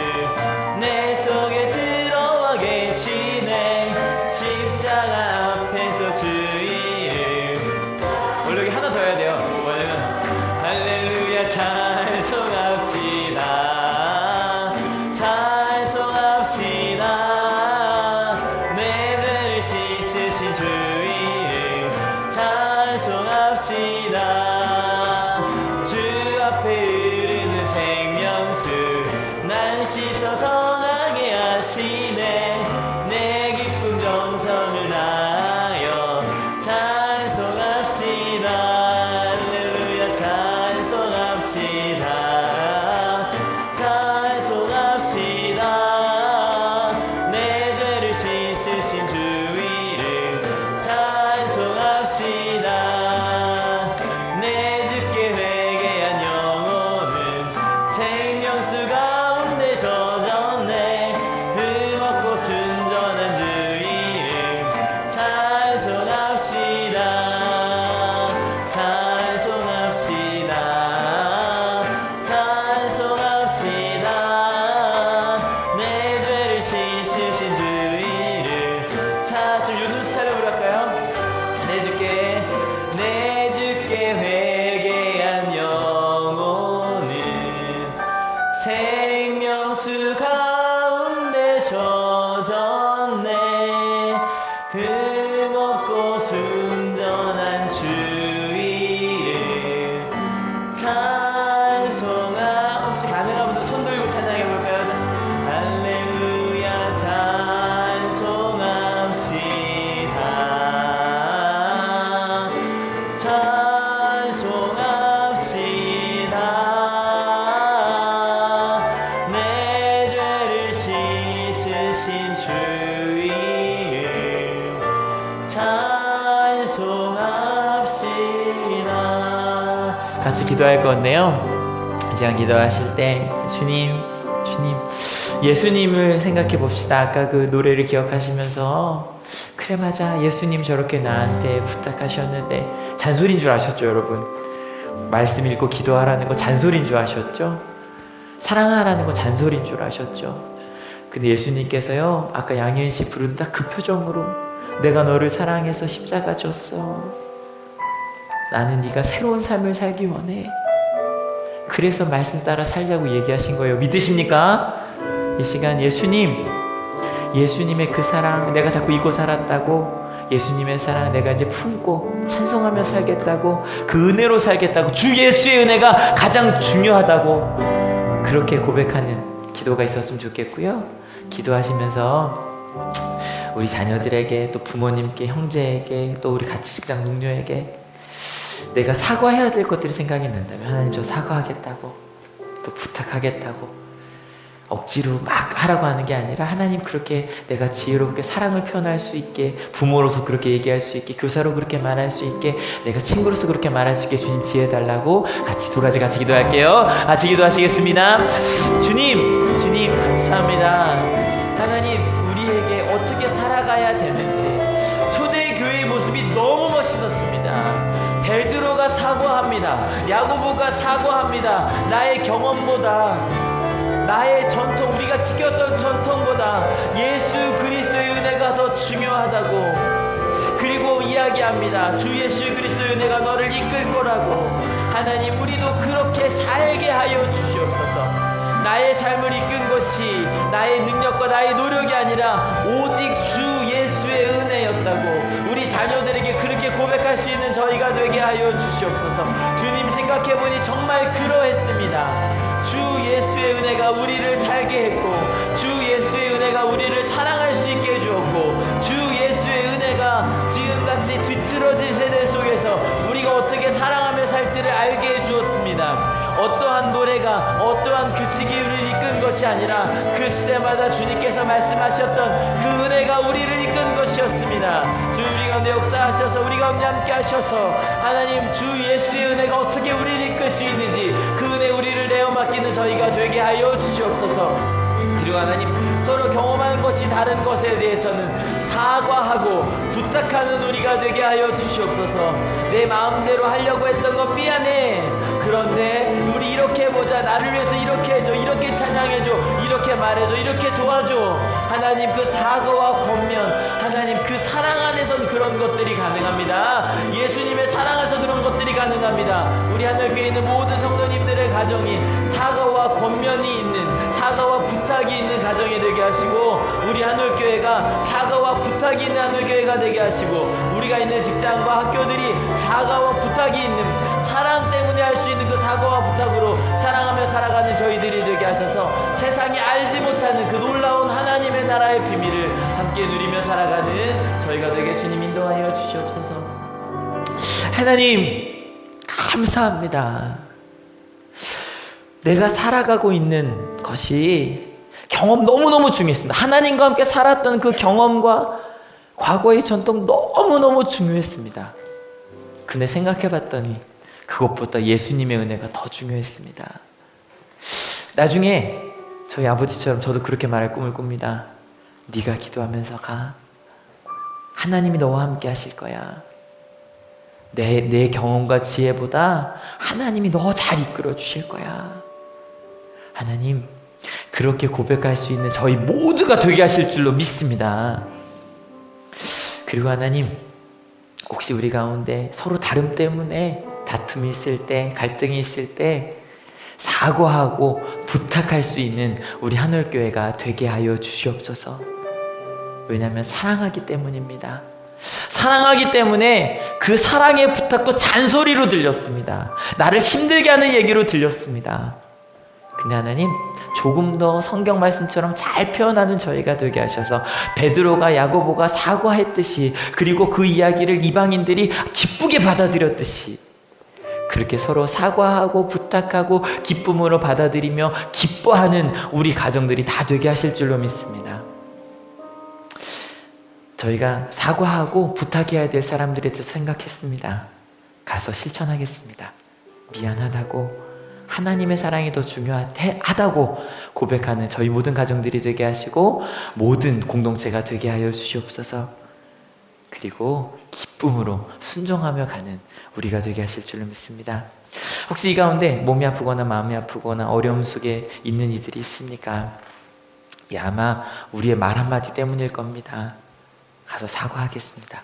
내 속에 들어와 계시네. 십자가 앞에서 주 이름. 원래 여기 하나 더 해야 돼요. 뭐냐면 할렐루야 찬송합시다. 찬송합시다. 내 죄를 씻으신 주 이름 찬송합시다. 주 앞에 흐르는 생명수 날 씻어 정하게 하시네. 내 기쁨 정성을 다하여 찬송합시다. 할렐루야 찬송합시다. 찬송합시다. 내 죄를 씻으신 주 이름 찬송합시다. 내 주께 회개한 영혼은 생명수 가운데 젖었네. 흠없고 순전한 주 이름 찬송합시다. 찬송합시다. 찬송합시다. 내 죄를 씻으신 주 이름 좀 요즘 스타일로 부를까요? 내 주께 회개한 영혼은 생명수 가운데 젖었네. 흠없고 순전한 주 이름 찬송하. 혹시 가능한 분들 손 들고 찬양해 볼까요? 할렐루야 찬송합시다. 찬송합시다. 내 죄를 씻으신 주 이름 찬송합시다. 같이 기도할 건데요. 이 시간 기도하실 때 주님 예수님을 생각해 봅시다. 아까 그 노래를 기억하시면서 그래 맞아 예수님 저렇게 나한테 부탁하셨는데 잔소리인 줄 아셨죠 여러분? 말씀 읽고 기도하라는 거 잔소리인 줄 아셨죠? 사랑하라는 거 잔소리인 줄 아셨죠? 근데 예수님께서요 아까 양희은 씨 부른 딱 그 표정으로 내가 너를 사랑해서 십자가 줬어. 나는 네가 새로운 삶을 살기 원해. 그래서 말씀 따라 살자고 얘기하신 거예요. 믿으십니까? 이 시간 예수님의 그 사랑, 내가 자꾸 잊고 살았다고, 예수님의 사랑 내가 이제 품고 찬송하며 살겠다고, 그 은혜로 살겠다고, 주 예수의 은혜가 가장 중요하다고 그렇게 고백하는 기도가 있었으면 좋겠고요. 기도하시면서 우리 자녀들에게, 또 부모님께, 형제에게, 또 우리 같이 직장 동료에게 내가 사과해야 될 것들이 생각이 난다면 하나님 저 사과하겠다고, 또 부탁하겠다고, 억지로 막 하라고 하는 게 아니라 하나님 그렇게 내가 지혜롭게 사랑을 표현할 수 있게, 부모로서 그렇게 얘기할 수 있게, 교사로 그렇게 말할 수 있게, 내가 친구로서 그렇게 말할 수 있게 주님 지혜 달라고 같이 두 가지 같이 기도할게요. 같이 기도하시겠습니다. 주님 감사합니다. 하나님 우리에게 어떻게 살아가야 되는지 초대교회의 모습이 너무 멋있었습니다. 베드로가 사과합니다. 야고보가 사과합니다. 나의 경험보다, 나의 전통, 우리가 지켰던 전통보다 예수 그리스도의 은혜가 더 중요하다고, 그리고 이야기합니다. 주 예수 그리스도의 은혜가 너를 이끌 거라고. 하나님 우리도 그렇게 살게 하여 주시옵소서. 나의 삶을 이끈 것이 나의 능력과 나의 노력이 아니라 오직 주 예수의 은혜였다고 우리 자녀들에게 그렇게 고백할 수 있는 저희가 되게 하여 주시옵소서. 주님 생각해보니 정말 그러했습니다. 주 예수의 은혜가 우리를 살게 했고, 주 예수의 은혜가 우리를 사랑할 수 있게 해주었고, 주 예수의 은혜가 지금같이 뒤틀어진 세대 속에서 우리가 어떻게 사랑하며 살지를 알게 해주었습니다. 어떠한 노래가, 어떠한 규칙이 우리를 이끈 것이 아니라 그 시대마다 주님께서 말씀하셨던 그 은혜가 우리를 이끈 것이었습니다. 주 우리 가운데 역사하셔서, 우리 가운데 함께 하셔서 하나님 주 예수의 은혜가 어떻게 우리를 이끌 수 있는지 그 은혜 우리를 내어 맡기는 저희가 되게 하여 주시옵소서. 그리고 하나님 서로 경험한 것이 다른 것에 대해서는 사과하고 부탁하는 우리가 되게 하여 주시옵소서. 내 마음대로 하려고 했던 거 미안해. 그런데 우리 이렇게 해보자. 나를 위해서 이렇게 해줘, 이렇게 찬양해줘, 이렇게 말해줘, 이렇게 도와줘. 하나님 그 사과와 권면, 하나님 그 사랑 안에선 그런 것들이 가능합니다. 예수님의 사랑에서 그런 것들이 가능합니다. 우리 하늘교회에 있는 모든 성도님들의 가정이 사과와 권면이 있는, 사과와 부탁이 있는 가정이 되게 하시고, 우리 하늘교회가 사과와 부탁이 있는 하늘교회가 되게 하시고, 우리가 있는 직장과 학교들이 사과와 부탁이 있는, 사랑 때문에 할 수 있는 그 사과와 부탁으로 사랑하며 살아가는 저희들이 되게 하셔서 세상이 알지 못하는 그 놀라운 하나님의 나라의 비밀을 함께 누리며 살아가는 저희가 되게 주님 인도하여 주시옵소서. 하나님 감사합니다. 내가 살아가고 있는 것이 경험 너무너무 중요했습니다. 하나님과 함께 살았던 그 경험과 과거의 전통 너무너무 중요했습니다. 근데 생각해봤더니 그것보다 예수님의 은혜가 더 중요했습니다. 나중에 저희 아버지처럼 저도 그렇게 말할 꿈을 꿉니다. 네가 기도하면서 가. 하나님이 너와 함께 하실 거야. 내 경험과 지혜보다 하나님이 너 잘 이끌어 주실 거야. 하나님 그렇게 고백할 수 있는 저희 모두가 되게 하실 줄로 믿습니다. 그리고 하나님 혹시 우리 가운데 서로 다름 때문에 다툼이 있을 때, 갈등이 있을 때 사과하고 부탁할 수 있는 우리 하늘교회가 되게 하여 주시옵소서. 왜냐하면 사랑하기 때문입니다. 사랑하기 때문에 그 사랑의 부탁도 잔소리로 들렸습니다. 나를 힘들게 하는 얘기로 들렸습니다. 근데 하나님 조금 더 성경 말씀처럼 잘 표현하는 저희가 되게 하셔서 베드로가 야고보가 사과했듯이, 그리고 그 이야기를 이방인들이 기쁘게 받아들였듯이 그렇게 서로 사과하고 부탁하고 기쁨으로 받아들이며 기뻐하는 우리 가정들이 다 되게 하실 줄로 믿습니다. 저희가 사과하고 부탁해야 될 사람들에 대해서 생각했습니다. 가서 실천하겠습니다. 미안하다고, 하나님의 사랑이 더 중요하다고 고백하는 저희 모든 가정들이 되게 하시고 모든 공동체가 되게 하여 주시옵소서. 그리고 기쁨으로 순종하며 가는 우리가 되게 하실 줄로 믿습니다. 혹시 이 가운데 몸이 아프거나 마음이 아프거나 어려움 속에 있는 이들이 있습니까? 아마 우리의 말 한마디 때문일 겁니다. 가서 사과하겠습니다.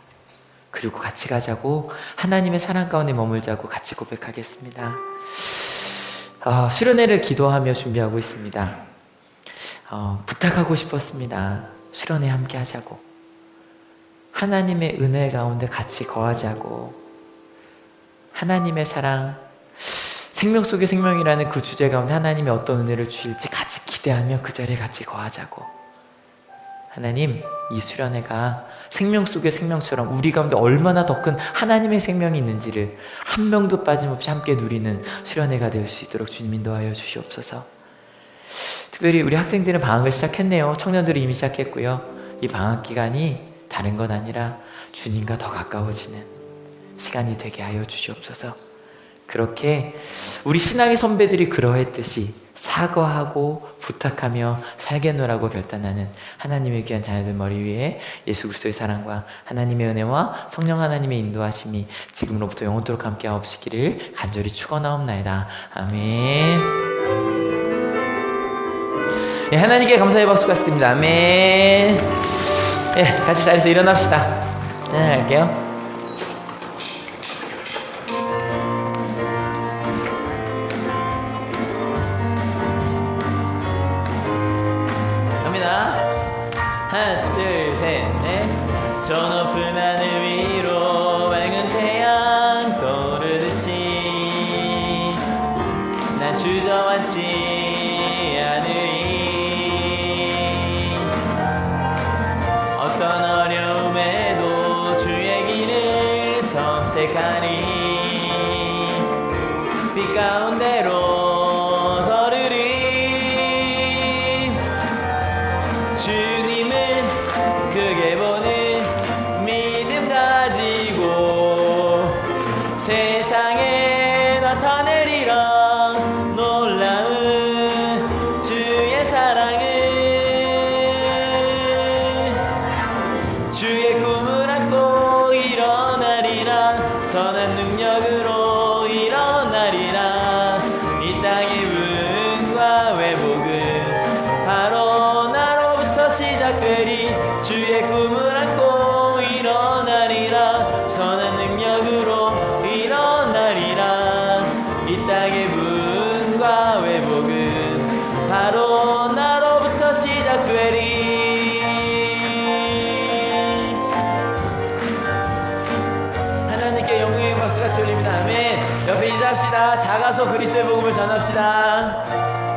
그리고 같이 가자고, 하나님의 사랑 가운데 머물자고 같이 고백하겠습니다. 수련회를 기도하며 준비하고 있습니다. 부탁하고 싶었습니다. 수련회 함께 하자고, 하나님의 은혜 가운데 같이 거하자고, 하나님의 사랑, 생명 속의 생명이라는 그 주제 가운데 하나님이 어떤 은혜를 주실지 같이 기대하며 그 자리에 같이 거하자고. 하나님, 이 수련회가 생명 속의 생명처럼 우리 가운데 얼마나 더 큰 하나님의 생명이 있는지를 한 명도 빠짐없이 함께 누리는 수련회가 될 수 있도록 주님 인도하여 주시옵소서. 특별히 우리 학생들은 방학을 시작했네요. 청년들이 이미 시작했고요. 이 방학 기간이 다른 건 아니라 주님과 더 가까워지는 시간이 되게 하여 주시옵소서. 그렇게 우리 신앙의 선배들이 그러했듯이 사과하고 부탁하며 살겠노라고 결단하는 하나님의 귀한 자녀들 머리 위에 예수 그리스도의 사랑과 하나님의 은혜와 성령 하나님의 인도하심이 지금으로부터 영원토록 함께 하옵시기를 간절히 축원하옵나이다. 아멘. 예, 하나님께 감사의 박수 같습니다. 아멘. 예, 같이 자리에서 일어납시다. 네, 할게요. 갑니다. 하나, 둘, 셋, 넷. 저 높은 하늘 위로 밝은 태양 떠오르듯이 난 주저앉지 않으리. 어떤 어려움에도 주의 길을 선택하리. 빛 가운데로 걸으리. 주님을 크게 보는 믿음 가지고 세상에 나타내리라. 놀라운 주의 사랑을. 주의 꿈을 안고 일어나리라. 선한 능력으로 일어나리라. 이 땅의 부흥과 회복은 바로 나로부터 시작되리. 주의 꿈을 안고 일어나리라. 선한 능력으로 일어나리라. 이 땅의 부흥과 회복은 바로 나로부터 시작되리. 하나님께 영광의 박수가 치올립니다. 아멘. 옆에 인사합시다. 작아서 그리스도의 복음을 전합시다.